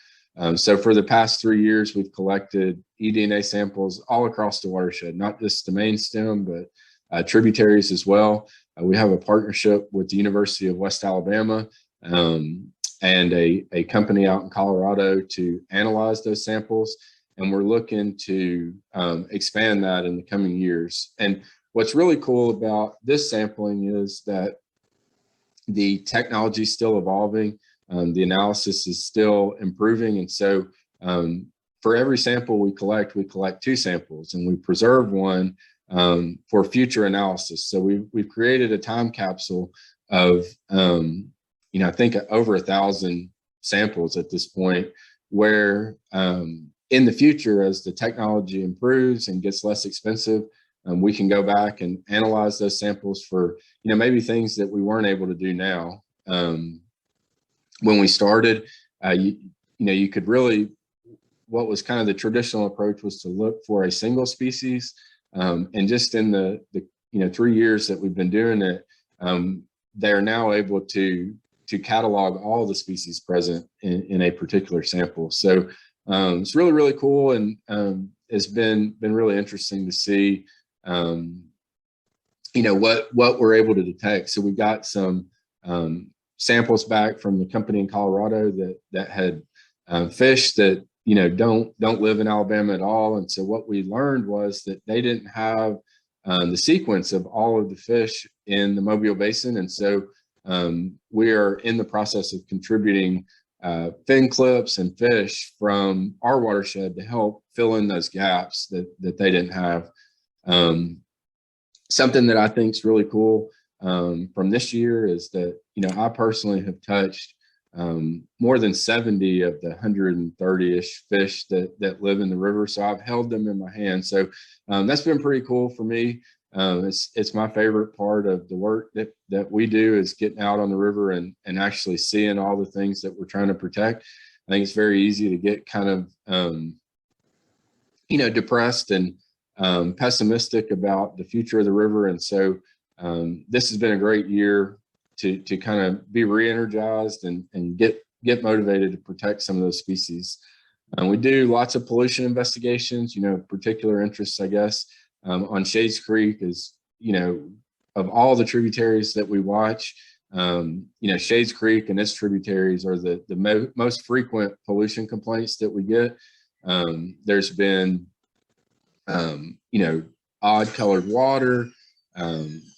S4: So for the past 3 years, we've collected eDNA samples all across the watershed, not just the main stem, but tributaries as well. We have a partnership with the University of West Alabama and a company out in Colorado to analyze those samples. And we're looking to expand that in the coming years. And what's really cool about this sampling is that the technology is still evolving. The analysis is still improving. And so for every sample we collect 2 samples, and we preserve one for future analysis. So we've created a time capsule of, I think over 1,000 samples at this point, where in the future, as the technology improves and gets less expensive, we can go back and analyze those samples for, maybe things that we weren't able to do now. When we started, you could really, what was kind of the traditional approach was to look for a single species. And just in the 3 years that we've been doing it, they're now able to catalog all the species present in a particular sample. So it's really, really cool. And it's been really interesting to see, what we're able to detect. So we got some samples back from the company in Colorado that had fish that, don't live in Alabama at all. And so what we learned was that they didn't have the sequence of all of the fish in the Mobile Basin. And so we are in the process of contributing fin clips and fish from our watershed to help fill in those gaps that they didn't have. Something that I think is really cool from this year is that, I personally have touched more than 70 of the 130-ish fish that live in the river. So I've held them in my hand. So that's been pretty cool for me. It's my favorite part of the work that we do, is getting out on the river and actually seeing all the things that we're trying to protect. I think it's very easy to get kind of, depressed and pessimistic about the future of the river. And so this has been a great year to kind of be re-energized and get motivated to protect some of those species. We do lots of pollution investigations, particular interests, I guess, on Shades Creek is, of all the tributaries that we watch, Shades Creek and its tributaries are the most frequent pollution complaints that we get. There's been you know, odd colored water,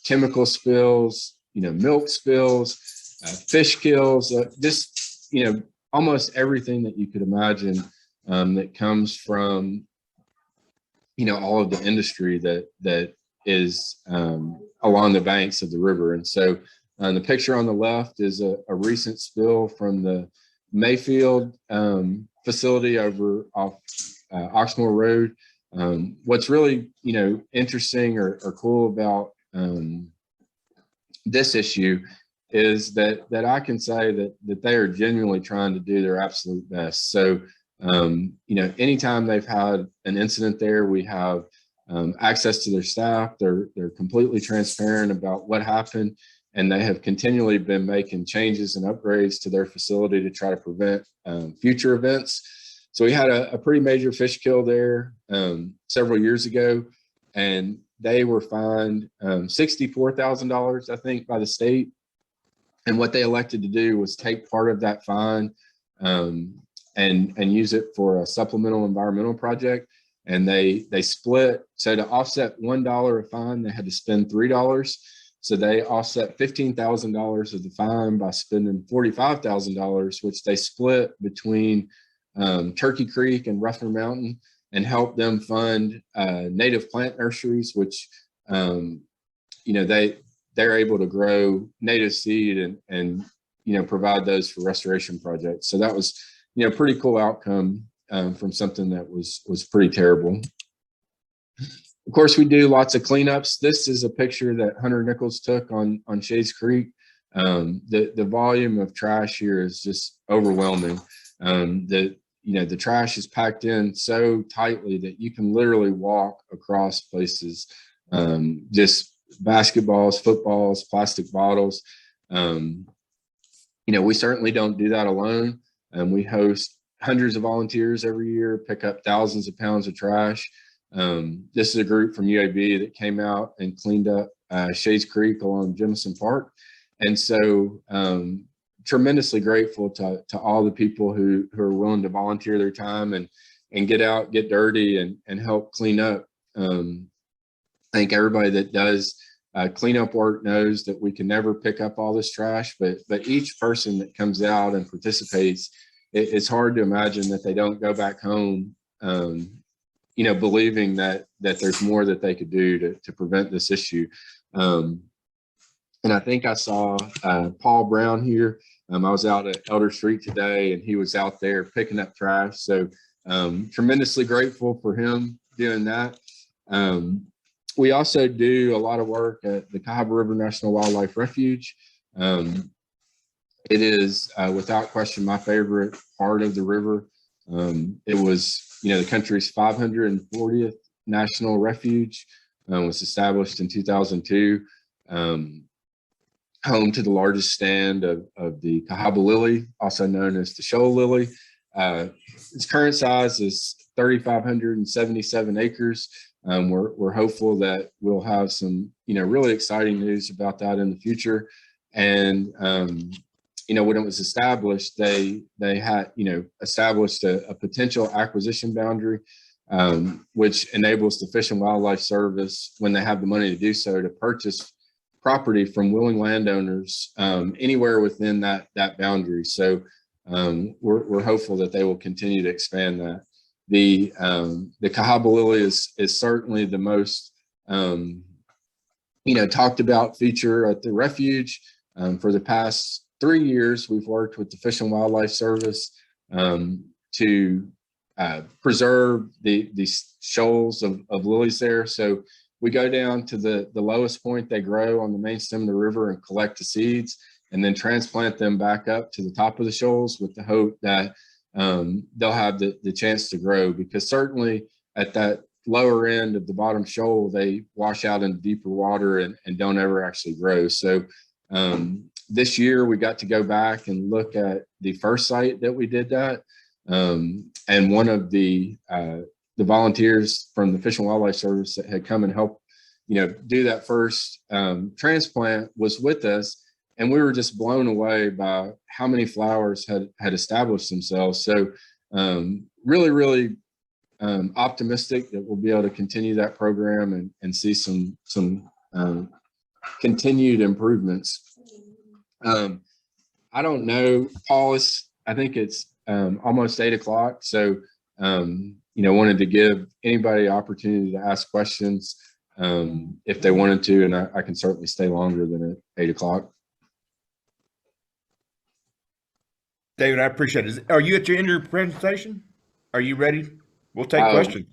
S4: chemical spills, you know, milk spills, fish kills, just, you know, almost everything that you could imagine that comes from, you know, all of the industry that is along the banks of the river. And so the picture on the left is a recent spill from the Mayfield facility over off Oxmoor Road. What's really, you know, interesting or cool about this issue is that I can say that they are genuinely trying to do their absolute best. So, you know, anytime they've had an incident there, we have access to their staff. They're completely transparent about what happened, and they have continually been making changes and upgrades to their facility to try to prevent future events. So we had a pretty major fish kill there several years ago, and they were fined $64,000, I think, by the state. And what they elected to do was take part of that fine and use it for a supplemental environmental project. And they split. So to offset $1 of fine, they had to spend $3. So they offset $15,000 of the fine by spending $45,000, which they split between Turkey Creek and Ruffner Mountain, and help them fund native plant nurseries, which you know, they're able to grow native seed and you know, provide those for restoration projects. So that was, you know, pretty cool outcome from something that was pretty terrible. Of course, we do lots of cleanups. This is a picture that Hunter Nichols took on Shades Creek. The volume of trash here is just overwhelming. You know, the trash is packed in so tightly that you can literally walk across places, just basketballs, footballs, plastic bottles. You know, we certainly don't do that alone. We host hundreds of volunteers every year, pick up thousands of pounds of trash. This is a group from UAB that came out and cleaned up Shades Creek along Jemison Park. And so tremendously grateful to all the people who are willing to volunteer their time and get out, get dirty and help clean up. I think everybody that does cleanup work knows that we can never pick up all this trash, but each person that comes out and participates, it's hard to imagine that they don't go back home, you know, believing that there's more that they could do to prevent this issue. And I think I saw Paul Brown here. I was out at Elder Street today, and he was out there picking up trash. So tremendously grateful for him doing that. We also do a lot of work at the Cahaba River National Wildlife Refuge. It is without question my favorite part of the river. It was, you know, the country's 540th national refuge. Was established in 2002. Home to the largest stand of the Cahaba lily, also known as the shoal lily. Its current size is 3,577 acres. We're hopeful that we'll have some, you know, really exciting news about that in the future. And you know, when it was established, they had, you know, established a potential acquisition boundary, which enables the Fish and Wildlife Service, when they have the money to do so, to purchase property from willing landowners anywhere within that boundary. So we're hopeful that they will continue to expand that. The Cahaba lily is certainly the most you know, talked about feature at the refuge. For the past 3 years, we've worked with the Fish and Wildlife Service to preserve these shoals of lilies there. So we go down to the lowest point they grow on the main stem of the river and collect the seeds, and then transplant them back up to the top of the shoals with the hope that they'll have the chance to grow, because certainly at that lower end of the bottom shoal, they wash out into deeper water and don't ever actually grow. So this year we got to go back and look at the first site that we did that. And one of the volunteers from the Fish and Wildlife Service that had come and helped, you know, do that first transplant was with us. And we were just blown away by how many flowers had established themselves. So really optimistic that we'll be able to continue that program and see some continued improvements. I don't know, Paulus, I think it's almost 8 o'clock. So, wanted to give anybody opportunity to ask questions if they wanted to, and I can certainly stay longer than at 8 o'clock.
S3: David, I appreciate it. Are you at your end of your presentation? Are you ready? We'll take questions.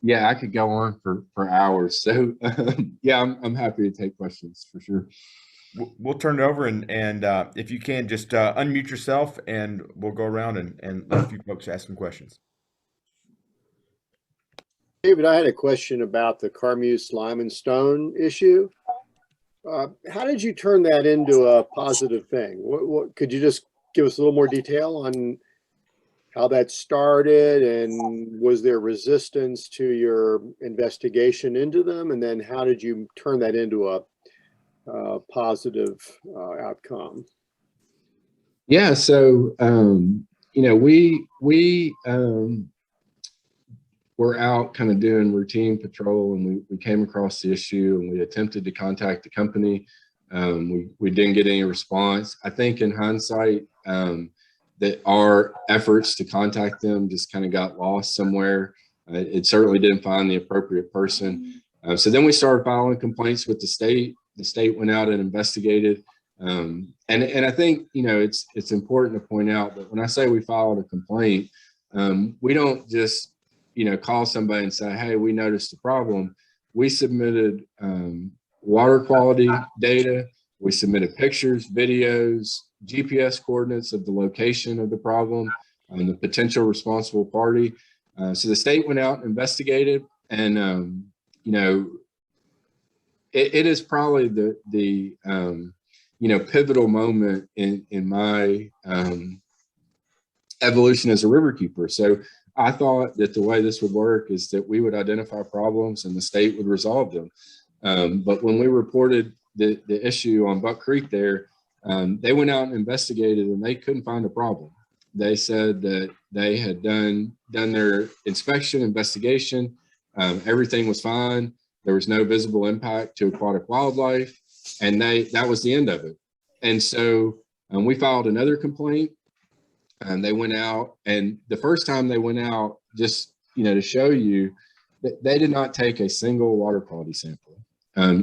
S4: Yeah, I could go on for hours. So yeah, I'm happy to take questions for sure.
S3: We'll turn it over and if you can just unmute yourself and we'll go around and let a few folks ask some questions.
S2: David, I had a question about the Carmuse lime and stone issue. How did you turn that into a positive thing? What could you just give us a little more detail on how that started, and was there resistance to your investigation into them? And then how did you turn that into a positive outcome?
S4: Yeah, so we were out kind of doing routine patrol, and we came across the issue, and we attempted to contact the company. We didn't get any response. I think in hindsight, that our efforts to contact them just kind of got lost somewhere. It certainly didn't find the appropriate person. So then we started filing complaints with the state. The state went out and investigated. And I think, it's important to point out that when I say we filed a complaint, we don't just, call somebody and say, hey, we noticed a problem. We submitted water quality data. We submitted pictures, videos, GPS coordinates of the location of the problem and the potential responsible party. So the state went out and investigated, and it is probably the pivotal moment in my evolution as a riverkeeper. So I thought that the way this would work is that we would identify problems and the state would resolve them. But when we reported the issue on Buck Creek there, they went out and investigated, and they couldn't find a problem. They said that they had done their inspection, investigation. Everything was fine. There was no visible impact to aquatic wildlife, and that was the end of it. And so we filed another complaint, and they went out, and the first time they went out, just to show you that they did not take a single water quality sample.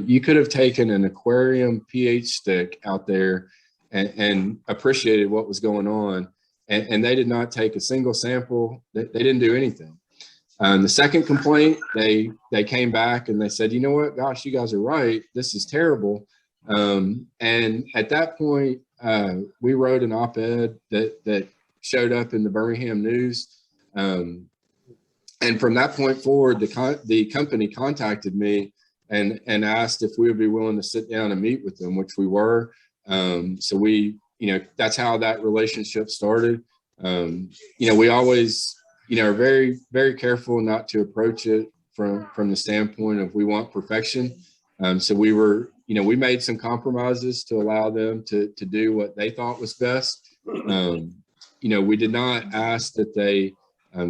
S4: You could have taken an aquarium pH stick out there and appreciated what was going on, and they did not take a single sample. They didn't do anything. The second complaint, they came back and they said, you know what, gosh, you guys are right. This is terrible. And at that point, we wrote an op-ed that showed up in the Birmingham News. And from that point forward, the company contacted me and asked if we would be willing to sit down and meet with them, which we were. So we, that's how that relationship started. We always, are very, very careful not to approach it from the standpoint of we want perfection. So we were, we made some compromises to allow them to do what they thought was best. We did not ask that they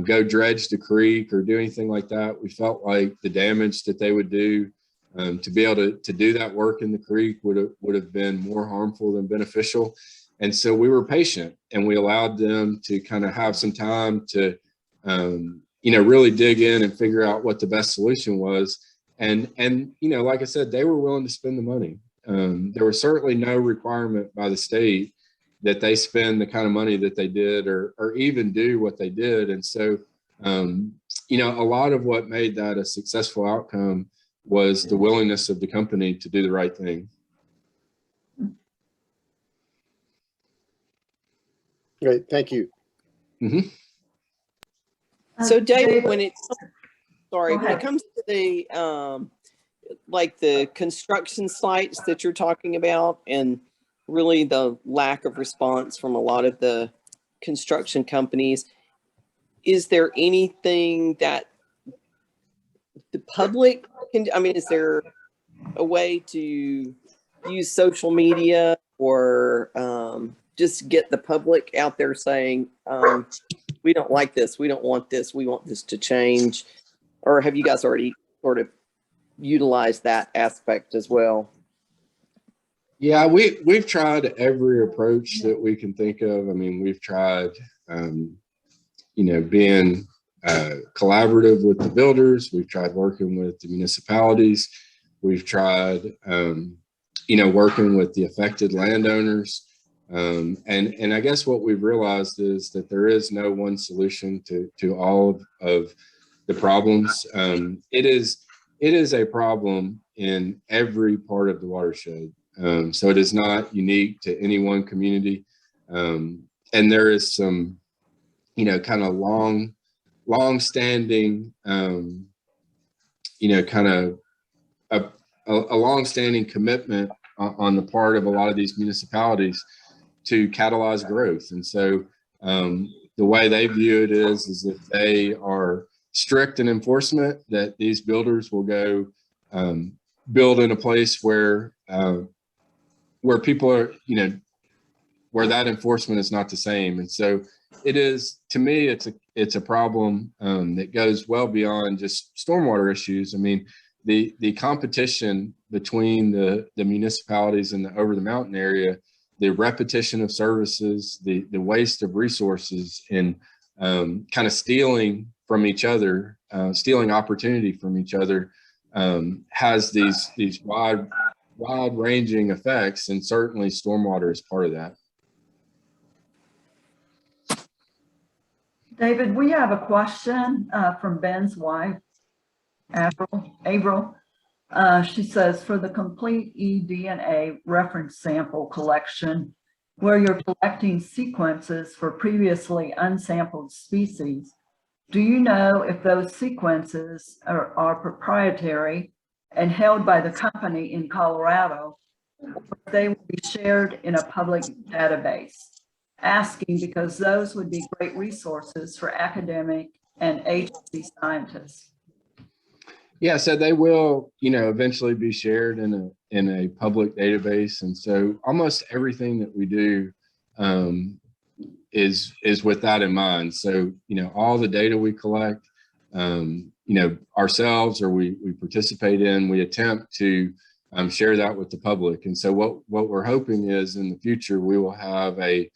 S4: go dredge the creek or do anything like that. We felt like the damage that they would do to be able to do that work in the creek would have been more harmful than beneficial. And so we were patient, and we allowed them to kind of have some time to, really dig in and figure out what the best solution was. And like I said, they were willing to spend the money. There was certainly no requirement by the state that they spend the kind of money that they did or even do what they did. And so, a lot of what made that a successful outcome was the willingness of the company to do the right thing.
S2: Great, thank you.
S4: Mm-hmm.
S6: So David,
S1: David,
S6: when it comes to the like the construction sites that you're talking about, and really the lack of response from a lot of the construction companies, is there anything that the public can, is there a way to use social media or just get the public out there saying, we don't like this, we don't want this, we want this to change? Or have you guys already sort of utilized that aspect as well?
S4: Yeah, we've tried every approach that we can think of. I mean, we've tried, being collaborative with the builders. We've tried working with the municipalities. We've tried, working with the affected landowners. And I guess what we've realized is that there is no one solution to all of the problems. It is a problem in every part of the watershed. So it is not unique to any one community. And there is some, kind of long-standing, kind of a long-standing commitment on the part of a lot of these municipalities to catalyze growth. And so the way they view it is if they are strict in enforcement, that these builders will go build in a place where people are, where that enforcement is not the same. And so it is, to me, it's a problem that goes well beyond just stormwater issues. I mean, the competition between the municipalities and the over the mountain area, the repetition of services, the waste of resources, and kind of stealing from each other, stealing opportunity from each other, has these wide-ranging effects, and certainly stormwater is part of that.
S1: David, we have a question from Ben's wife, April. She says, for the complete eDNA reference sample collection, where you're collecting sequences for previously unsampled species, do you know if those sequences are proprietary and held by the company in Colorado, or if they will be shared in a public database? Asking because those would be great resources for academic and agency scientists.
S4: Yeah, so they will, eventually be shared in a public database. And so almost everything that we do is with that in mind. So, all the data we collect, ourselves, or we participate in, we attempt to share that with the public. And so what we're hoping is in the future, we will have a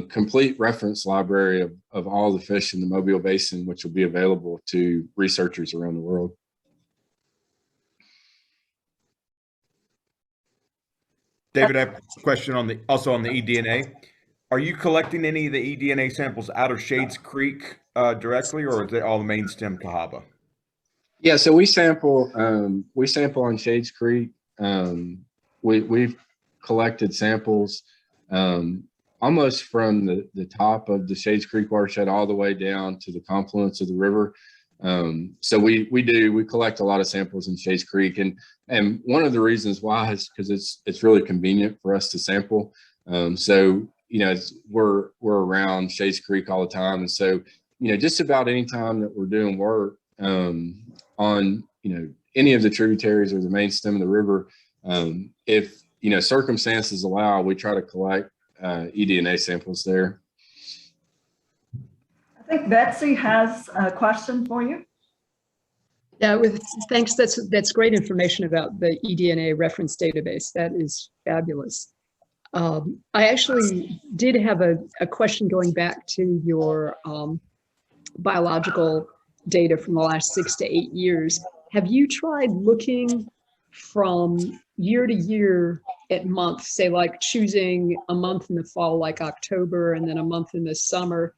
S4: complete reference library of all the fish in the Mobile Basin, which will be available to researchers around the world.
S3: David, I have a question also on the eDNA. Are you collecting any of the eDNA samples out of Shades Creek directly, or is it all the main stem Cahaba?
S4: Yeah, so we sample on Shades Creek. We've collected samples almost from the top of the Shades Creek watershed all the way down to the confluence of the river. So we collect a lot of samples in Shades Creek, and one of the reasons why is because it's really convenient for us to sample. So we're around Shades Creek all the time, and so just about any time that we're doing work on any of the tributaries or the main stem of the river, if circumstances allow, we try to collect eDNA samples there.
S1: I think Betsy has a question for you.
S7: Yeah, thanks. That's great information about the eDNA reference database. That is fabulous. I actually did have a question going back to your biological data from the last 6 to 8 years. Have you tried looking from year to year at month, say like choosing a month in the fall like October and then a month in the summer,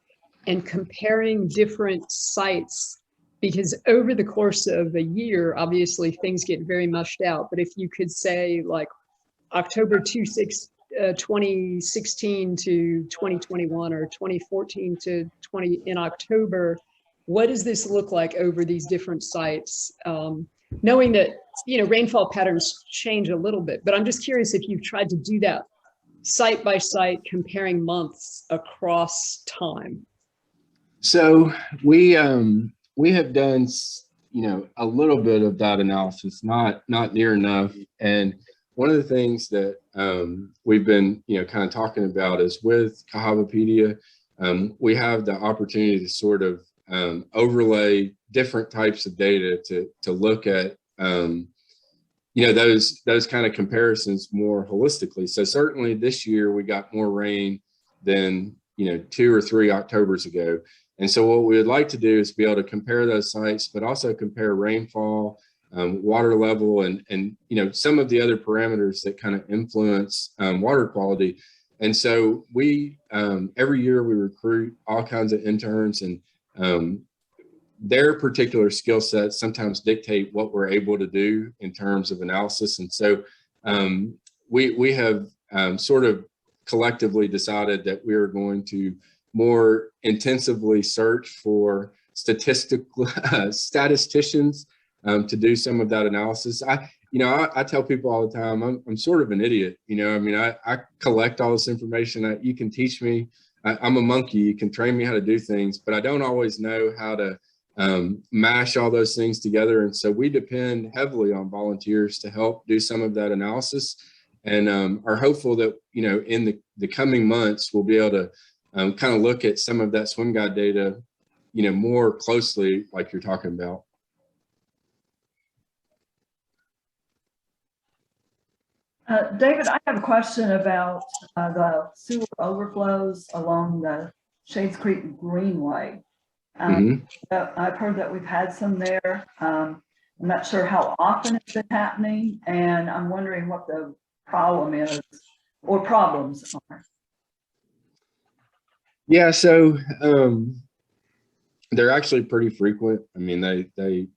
S7: and comparing different sites? Because over the course of a year, obviously things get very mushed out. But if you could say like October 2016 to 2021, or 2014 to 20 in October, what does this look like over these different sites? Knowing that, rainfall patterns change a little bit, but I'm just curious if you've tried to do that site by site, comparing months across time.
S4: So we have done, a little bit of that analysis, not near enough. And one of the things that we've been, kind of talking about is with Cahabapedia, we have the opportunity to sort of overlay different types of data to look at, those kind of comparisons more holistically. So certainly this year we got more rain than, 2 or 3 Octobers ago. And so what we would like to do is be able to compare those sites, but also compare rainfall, water level, and some of the other parameters that kind of influence water quality. And so we every year we recruit all kinds of interns, and their particular skill sets sometimes dictate what we're able to do in terms of analysis. And so we have sort of collectively decided that we are going to more intensively search for statisticians to do some of that analysis. I tell people all the time, I'm sort of an idiot. I collect all this information. You can teach me. I'm a monkey. You can train me how to do things, but I don't always know how to mash all those things together. And so we depend heavily on volunteers to help do some of that analysis, and are hopeful that, in the coming months, we'll be able to kind of look at some of that swim guide data, more closely, like you're talking about.
S1: David, I have a question about the sewer overflows along the Shades Creek Greenway. I've heard that we've had some there. I'm not sure how often it's been happening, and I'm wondering what the problem is or problems are.
S4: Yeah, so they're actually pretty frequent. I mean, they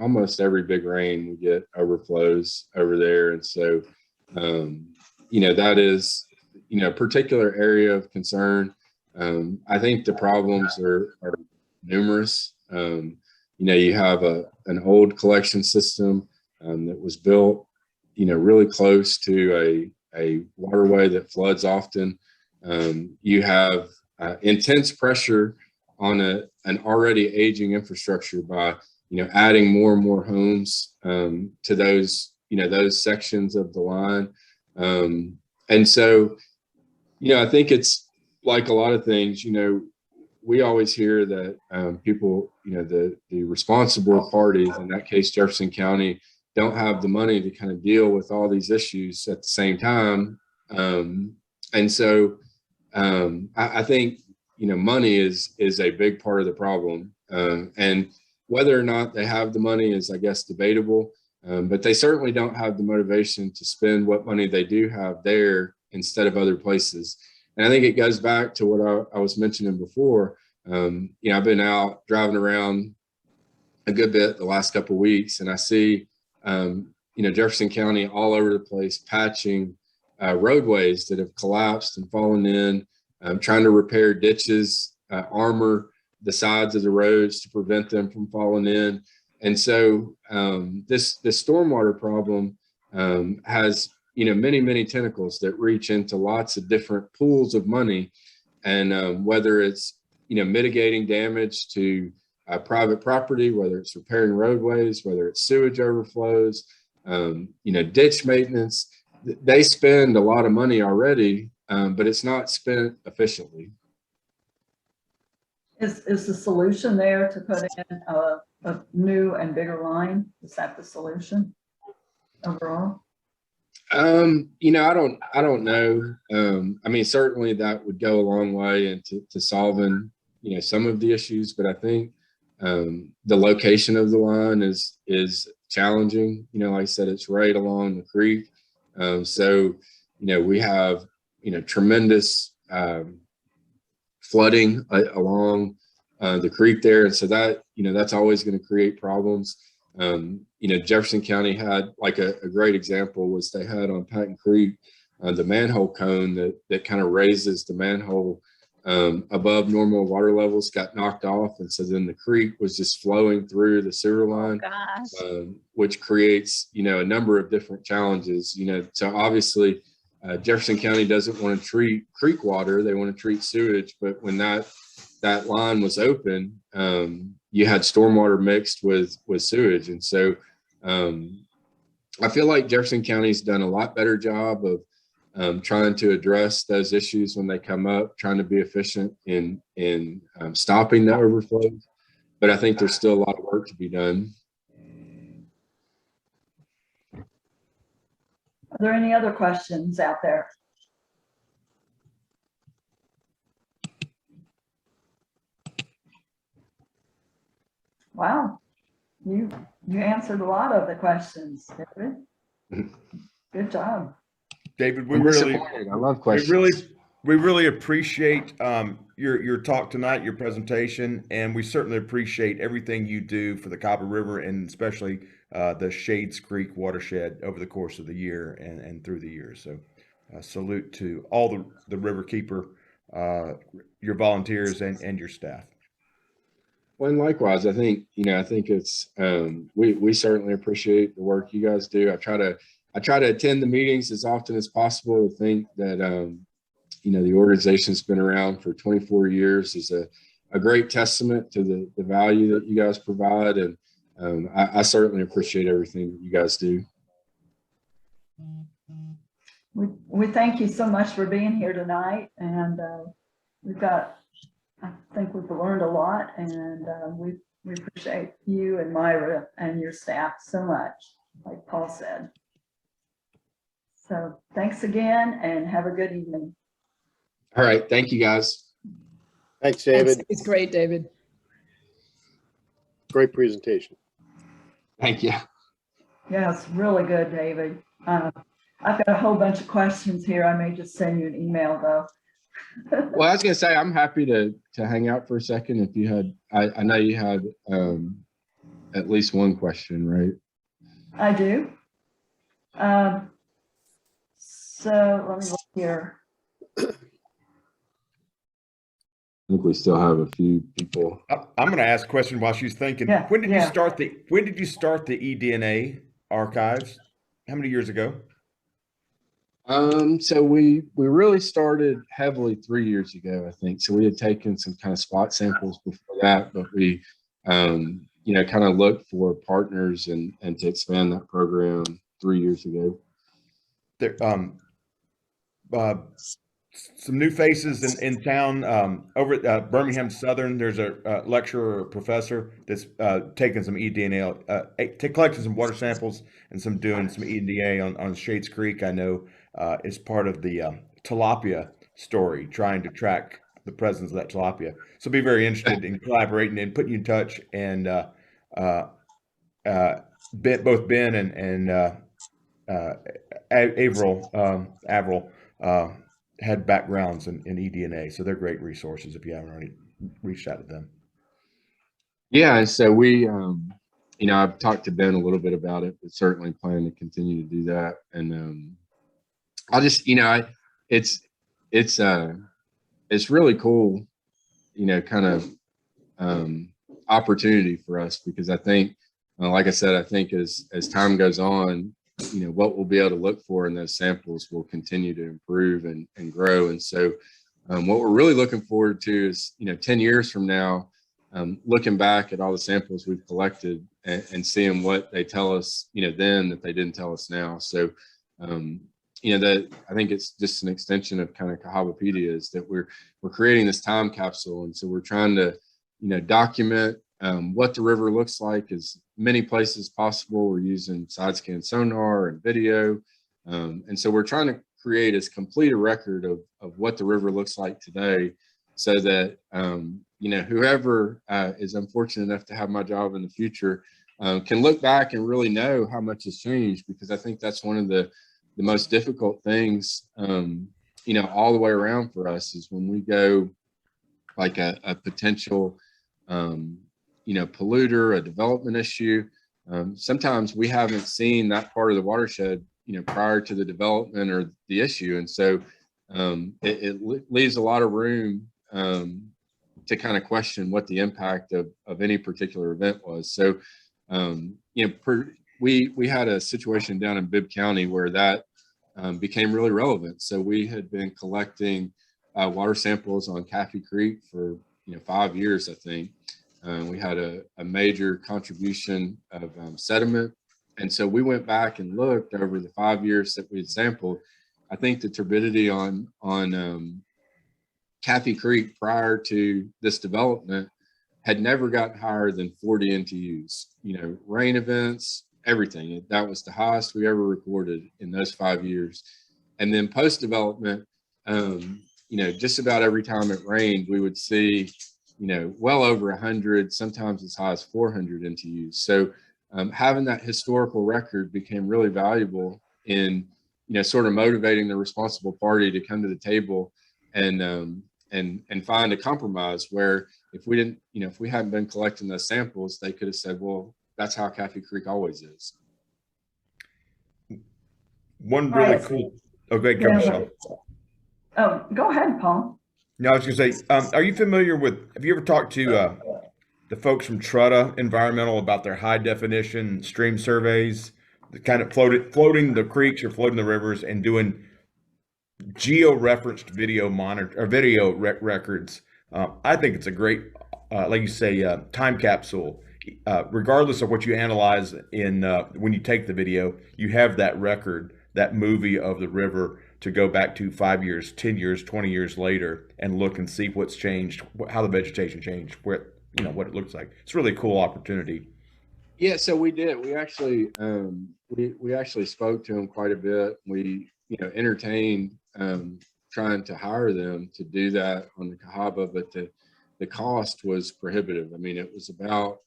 S4: almost every big rain we get overflows over there, and so that is a particular area of concern. I think the problems are numerous. You have an old collection system that was built really close to a waterway that floods often. You have intense pressure on an already aging infrastructure by adding more and more homes to those sections of the line. And so I think it's like a lot of things. We always hear that people, the responsible parties, in that case Jefferson County, don't have the money to kind of deal with all these issues at the same time. And so I think money is a big part of the problem, and whether or not they have the money is, I guess, debatable. But they certainly don't have the motivation to spend what money they do have there instead of other places. And I think it goes back to what I was mentioning before. I've been out driving around a good bit the last couple of weeks, and I see Jefferson County all over the place patching roadways that have collapsed and fallen in, trying to repair ditches, armor the sides of the roads to prevent them from falling in. And so this stormwater problem has many, many tentacles that reach into lots of different pools of money. And whether it's mitigating damage to private property, whether it's repairing roadways, whether it's sewage overflows, ditch maintenance, they spend a lot of money already, but it's not spent efficiently.
S1: Is the solution there to put in a new and bigger line? Is that the solution overall?
S4: I don't know. I mean, certainly that would go a long way into solving, some of the issues, but I think the location of the line is challenging. Like I said, it's right along the creek. So, we have, tremendous flooding along the creek there. And so that, that's always going to create problems. Jefferson County had like a great example was they had on Patton Creek, the manhole cone that kind of raises the manhole above normal water levels got knocked off. And so then the creek was just flowing through the sewer line, which creates, a number of different challenges, so obviously Jefferson County doesn't want to treat creek water. They want to treat sewage. But when that line was open, you had stormwater mixed with sewage. And so, I feel like Jefferson County's done a lot better job of trying to address those issues when they come up, trying to be efficient in stopping the overflows. But I think there's still a lot of work to be done.
S1: Are there any other questions out there? Wow, you answered a lot of the questions, David. Good job.
S3: David, we
S4: I'm
S3: really,
S4: disappointed. I love questions.
S3: we really appreciate your talk tonight, your presentation, and we certainly appreciate everything you do for the Cahaba River and especially the Shades Creek watershed over the course of the year and through the years. So salute to all the Riverkeeper, your volunteers and your staff.
S4: Well, and likewise, I think, I think it's, we certainly appreciate the work you guys do. I try to attend the meetings as often as possible. I think that, the organization's been around for 24 years is a great testament to the value that you guys provide. And I certainly appreciate everything that you guys do.
S1: We thank you so much for being here tonight. And I think we've learned a lot, and we appreciate you and Myra and your staff so much, like Paul said. So thanks again and have a good evening.
S4: All right. Thank you, guys.
S2: Thanks, David.
S7: It's great, David.
S2: Great presentation.
S4: Thank you.
S1: Yes, really good, David. I've got a whole bunch of questions here. I may just send you an email though.
S4: Well, I was going to say, I'm happy to hang out for a second. If you had, I know you had at least one question, right?
S1: I do. So let me look here.
S4: I think we still have a few people.
S3: I'm going to ask a question while she's thinking.
S1: Yeah,
S3: When did
S1: yeah.
S3: you start the eDNA archives? How many years ago?
S4: So we really started heavily 3 years ago, I think. So we had taken some kind of spot samples before that, but we, kind of looked for partners and to expand that program 3 years ago.
S3: There, some new faces in town. Over at Birmingham Southern, there's a lecturer or professor that's taking some eDNA, collecting some water samples and doing some eDNA on Shades Creek. I know is part of the tilapia story, trying to track the presence of that tilapia. So be very interested in collaborating and putting you in touch. And both Ben and Avril had backgrounds in eDNA, so they're great resources if you haven't already reached out to them.
S4: Yeah, and so we, I've talked to Ben a little bit about it, but certainly plan to continue to do that. And I'll just, it's really cool, kind of opportunity for us, because I think, like I said, I think as time goes on, what we'll be able to look for in those samples will continue to improve and grow. And so what we're really looking forward to is, 10 years from now, looking back at all the samples we've collected and seeing what they tell us, then that they didn't tell us now. So, that I think it's just an extension of kind of Cahabapedia, is that we're creating this time capsule. And so we're trying to, document what the river looks like as many places as possible. We're using side scan sonar and video. And so we're trying to create as complete a record of what the river looks like today, so that, whoever is unfortunate enough to have my job in the future can look back and really know how much has changed, because I think that's one of the most difficult things, all the way around for us, is when we go like a potential, polluter, a development issue. Sometimes we haven't seen that part of the watershed, prior to the development or the issue. And so it leaves a lot of room to kind of question what the impact of any particular event was. So, we had a situation down in Bibb County where that became really relevant. So we had been collecting water samples on Cahaba Creek for 5 years, I think. We had a major contribution of sediment And so we went back and looked over the 5 years that we had sampled. I think the turbidity on Kathy Creek prior to this development had never gotten higher than 40 NTUs. You know, rain events, everything. That was the highest we ever recorded in those 5 years. And then post-development, you know, just about every time it rained, we would see, you know, well over 100, sometimes as high as 400 NTUs. So having that historical record became really valuable in, you know, sort of motivating the responsible party to come to the table and find a compromise where if we didn't, you know, if we hadn't been collecting those samples, they could have said, well, that's how Kathy Creek always is.
S3: One really cool. Oh, great, go, Michelle.
S1: Oh, go ahead, Paul.
S3: No, I was going to say, are you familiar with? Have you ever talked to the folks from Trutta Environmental about their high definition stream surveys, the kind of floating the creeks or floating the rivers and doing geo-referenced video monitor or video records? I think it's a great, like you say, time capsule. Regardless of what you analyze in when you take the video, you have that record, that movie of the river to go back to 5 years, 10 years, 20 years later and look and see what's changed, how the vegetation changed, where, you know, what it looks like. It's really a cool opportunity.
S4: Yeah, so we did. We actually we actually spoke to them quite a bit. We, you know, entertained trying to hire them to do that on the Cahaba, but the cost was prohibitive. I mean, it was about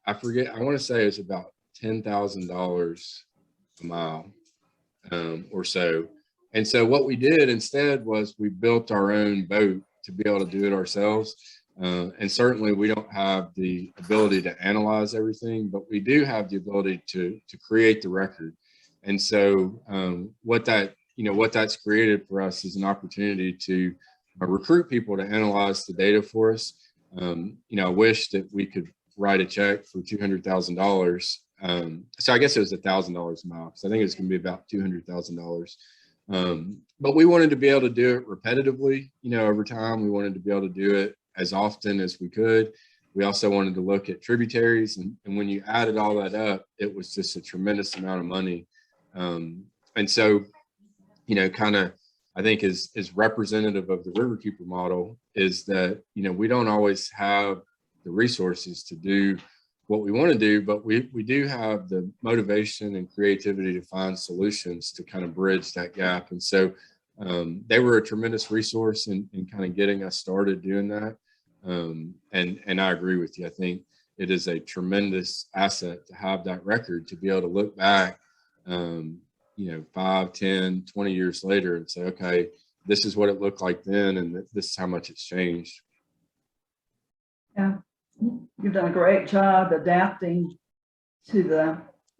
S4: I forget. I want to say it's about $10,000 a mile or so. And so what we did instead was we built our own boat to be able to do it ourselves. And certainly we don't have the ability to analyze everything, but we do have the ability to create the record. And so what that's created for us is an opportunity to recruit people to analyze the data for us. You know, I wish that we could write a check for $200,000. So I guess it was $1,000 a mile, because I think it's going to be about $200,000. But we wanted to be able to do it repetitively, you know, over time. We wanted to be able to do it as often as we could. We also wanted to look at tributaries, and when you added all that up, it was just a tremendous amount of money. And so, you know, kind of, I think is representative of the Riverkeeper model is that, you know, we don't always have the resources to do what we want to do, but we do have the motivation and creativity to find solutions to kind of bridge that gap. And so they were a tremendous resource in kind of getting us started doing that. And I agree with you. I think it is a tremendous asset to have that record, to be able to look back, you know, 5, 10, 20 years later and say, okay, this is what it looked like then, and this is how much it's changed.
S1: Yeah, you've done a great job adapting to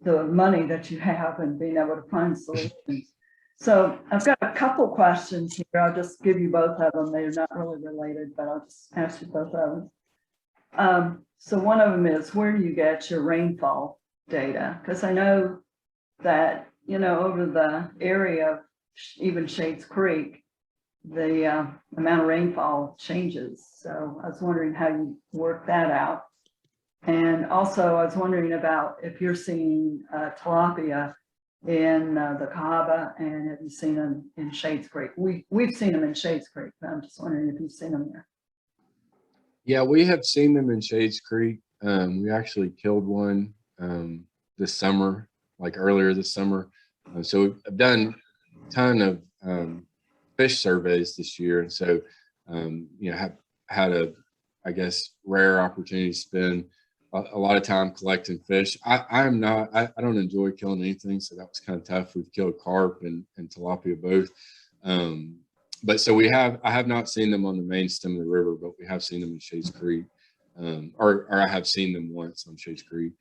S1: the money that you have and being able to find solutions. So I've got a couple questions here. I'll just give you both of them. They're not really related, but I'll just ask you both of them. So one of them is, where do you get your rainfall data? Because I know that, you know, over the area of even Shades Creek, the amount of rainfall changes. So I was wondering how you work that out. And also I was wondering about if you're seeing tilapia in the Cahaba, and have you seen them in Shades Creek? We've seen them in Shades Creek, but I'm just wondering if you've seen them there.
S4: Yeah, we have seen them in Shades Creek. We actually killed one this summer, like earlier this summer. So I've done a ton of fish surveys this year. And so, you know, have had a, I guess, rare opportunity to spend a lot of time collecting fish. I don't enjoy killing anything. So that was kind of tough. We've killed carp and tilapia both. But so I have not seen them on the main stem of the river, but we have seen them in Shades Creek, or I have seen them once on Shades Creek.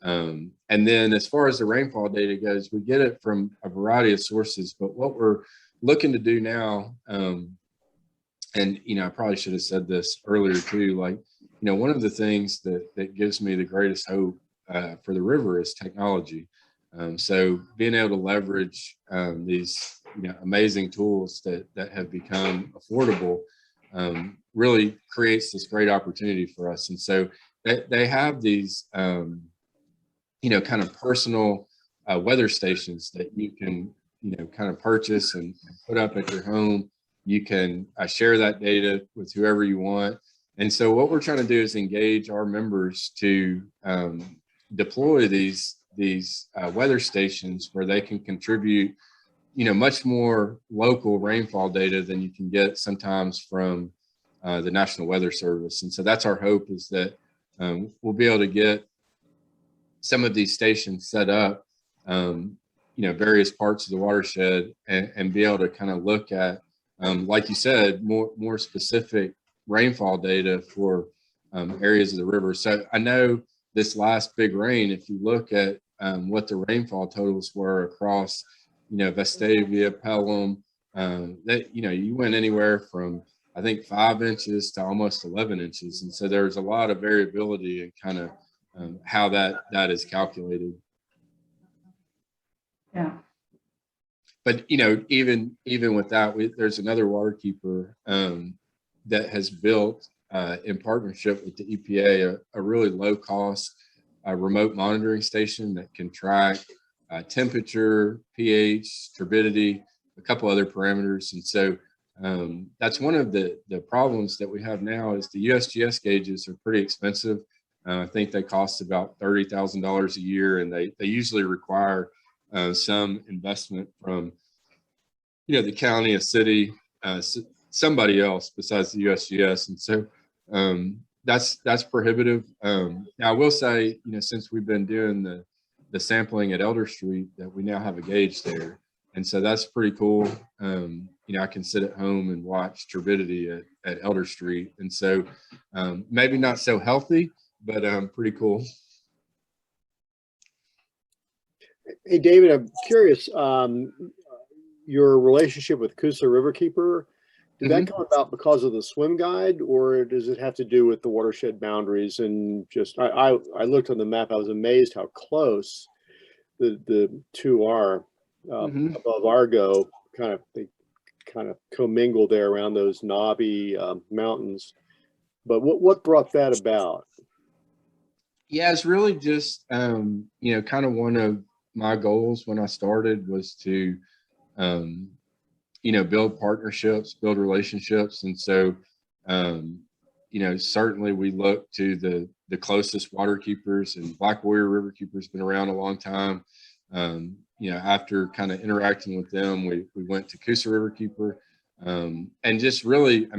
S4: And then as far as the rainfall data goes, we get it from a variety of sources, but what we're looking to do now, and, you know, I probably should have said this earlier too, like, you know, one of the things that gives me the greatest hope for the river is technology. So being able to leverage these, you know, amazing tools that have become affordable really creates this great opportunity for us. And so they have these kind of personal weather stations that you can, kind of purchase and put up at your home. You can share that data with whoever you want. And so what we're trying to do is engage our members to deploy these weather stations where they can contribute, much more local rainfall data than you can get sometimes from the National Weather Service. And so that's our hope, is that we'll be able to get some of these stations set up, various parts of the watershed, and be able to kind of look at, like you said, more specific rainfall data for areas of the river. So I know this last big rain, if you look at what the rainfall totals were across, Vestavia, Pelham, that, you went anywhere from, I think, 5 inches to almost 11 inches. And so there's a lot of variability in kind of how that is calculated.
S1: Yeah.
S4: But, even with that, there's another waterkeeper that has built in partnership with the EPA, a really low cost remote monitoring station that can track temperature, pH, turbidity, a couple other parameters. And so that's one of the problems that we have now, is the USGS gauges are pretty expensive. I think they cost about $30,000 a year, and they usually require some investment from, the county, a city, somebody else besides the USGS. And so that's prohibitive. Now I will say, since we've been doing the sampling at Elder Street, that we now have a gauge there. And so that's pretty cool. I can sit at home and watch turbidity at Elder Street. And so maybe not so healthy, but pretty cool.
S2: Hey, David, I'm curious, your relationship with Cahaba Riverkeeper, did that come about because of the swim guide, or does it have to do with the watershed boundaries? And just, I looked on the map, I was amazed how close the two are above Argo. They kind of commingle there around those knobby mountains. But what brought that about?
S4: Yeah, it's really just, kind of one of my goals when I started was to, build partnerships, build relationships. And so, certainly we look to the closest water keepers, and Black Warrior Riverkeeper has been around a long time. After kind of interacting with them, we went to Cahaba Riverkeeper, and just really,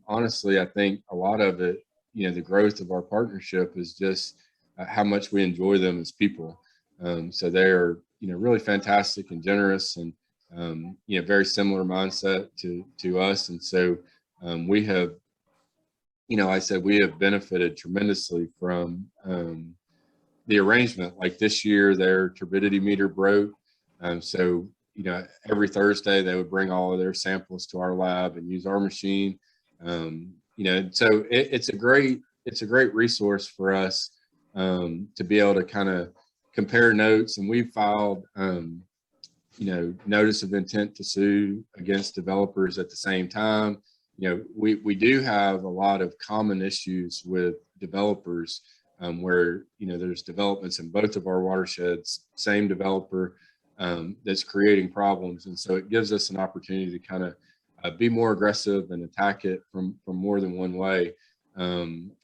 S4: honestly, I think a lot of it, the growth of our partnership is just how much we enjoy them as people. So they're, really fantastic and generous, and, very similar mindset to us. And so we have, I said, we have benefited tremendously from the arrangement. Like this year, their turbidity meter broke. So, every Thursday they would bring all of their samples to our lab and use our machine. So it's a great resource for us to be able to kind of compare notes. And we've filed, notice of intent to sue against developers at the same time. We do have a lot of common issues with developers where, there's developments in both of our watersheds, same developer that's creating problems. And so it gives us an opportunity to kind of be more aggressive and attack it from more than one way.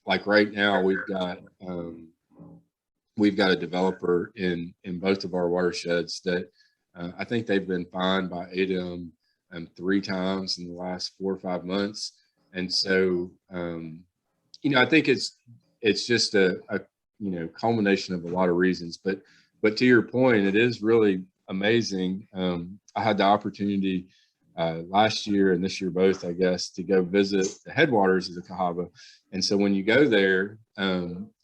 S4: Like right now, we've got a developer in both of our watersheds that I think they've been fined by ADEM 3 times in the last 4 or 5 months. And so, I think it's just a culmination of a lot of reasons. But to your point, it is really amazing. I had the opportunity last year and this year both, I guess, to go visit the headwaters of the Cahaba. And so when you go there,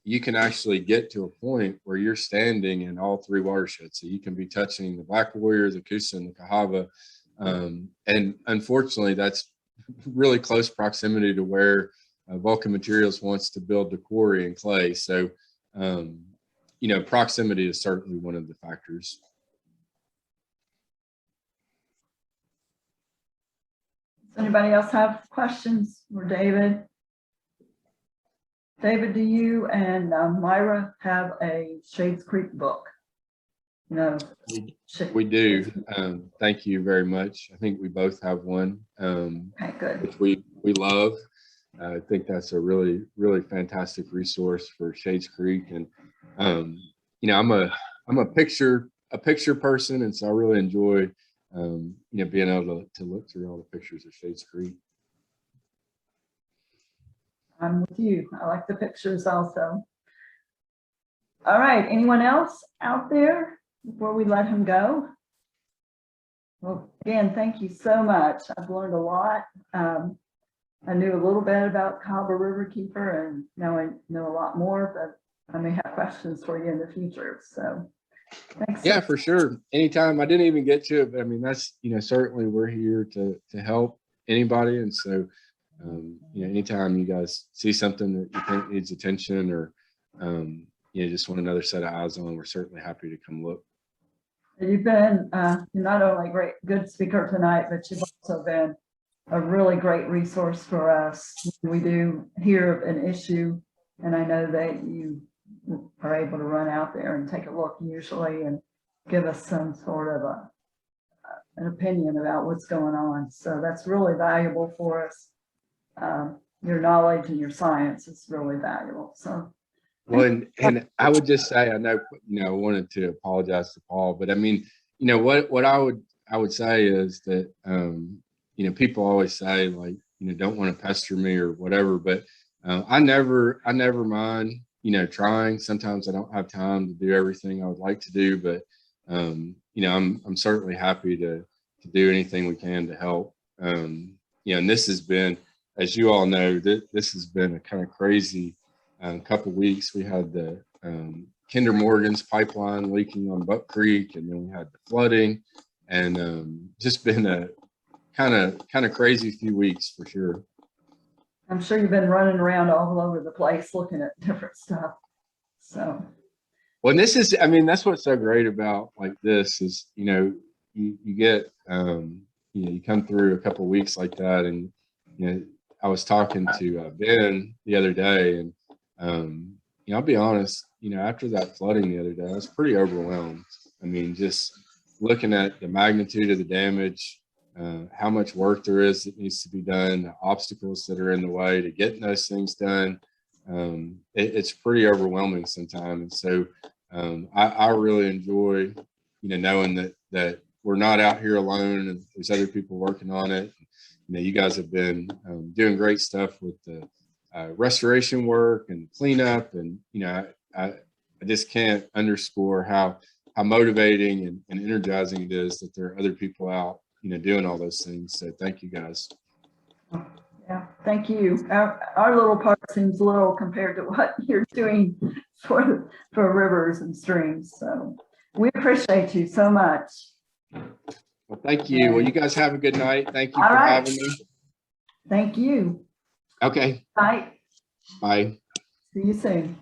S4: you can actually get to a point where you're standing in all 3 watersheds. So you can be touching the Black Warrior, the Coosa, and the Cahaba. And unfortunately, that's really close proximity to where Vulcan Materials wants to build the quarry and clay. So, proximity is certainly one of the factors.
S1: Does anybody else have questions for David? David, do you and Myra have a Shades Creek book? No.
S4: We do. Thank you very much. I think we both have one,
S1: Okay, good.
S4: which we love. I think that's a really, really fantastic resource for Shades Creek. And, you know, I'm a picture person. And so I really enjoy, you know, being able to look through all the pictures of Shades Creek.
S1: I'm with you. I like the pictures also. All right, anyone else out there before we let him go? Well, again, thank you so much. I've learned a lot. I knew a little bit about Cahaba Riverkeeper, and now I know a lot more, but I may have questions for you in the future. So thanks.
S4: Yeah, for sure. Anytime. I didn't even get to it, but I mean, that's, you know, certainly we're here to help anybody. And so, you know, anytime you guys see something that you think needs attention or, you know, just want another set of eyes on, we're certainly happy to come look.
S1: You've been you're not only a good speaker tonight, but you've also been a really great resource for us. We do hear of an issue, and I know that you are able to run out there and take a look usually and give us some sort of an opinion about what's going on. So that's really valuable for us. Your knowledge and your science is really valuable. So.
S4: Well, and I would just say, I know, you know, I wanted to apologize to Paul, but I mean, you know, what I would say is that, you know, people always say like, you know, don't want to pester me or whatever, but I never mind, you know, trying. Sometimes I don't have time to do everything I would like to do, but, you know, I'm certainly happy to do anything we can to help. You know, and this has been, as you all know, this has been a kind of crazy couple of weeks. We had the Kinder Morgan's pipeline leaking on Buck Creek, and then we had the flooding, and just been a kind of crazy few weeks for sure.
S1: I'm sure you've been running around all over the place looking at different stuff. So.
S4: Well, and this is, I mean, that's what's so great about like this is, you know, you get, you know, you come through a couple of weeks like that, and you know, I was talking to Ben the other day, and you know, I'll be honest, you know, after that flooding the other day, I was pretty overwhelmed. I mean, just looking at the magnitude of the damage, how much work there is that needs to be done, the obstacles that are in the way to getting those things done. It's pretty overwhelming sometimes. And so I really enjoy, you know, knowing that we're not out here alone and there's other people working on it. You know, you guys have been doing great stuff with the restoration work and cleanup, and you know, I just can't underscore how motivating and energizing it is that there are other people out, you know, doing all those things. So thank you guys.
S1: Yeah, thank you. Our little part seems little compared to what you're doing for rivers and streams. So we appreciate you so much.
S4: Well, thank you. Well, you guys have a good night. Thank you
S1: All
S4: for
S1: right.
S4: having me.
S1: Thank you.
S4: Okay.
S1: Bye.
S4: Bye.
S1: See you soon.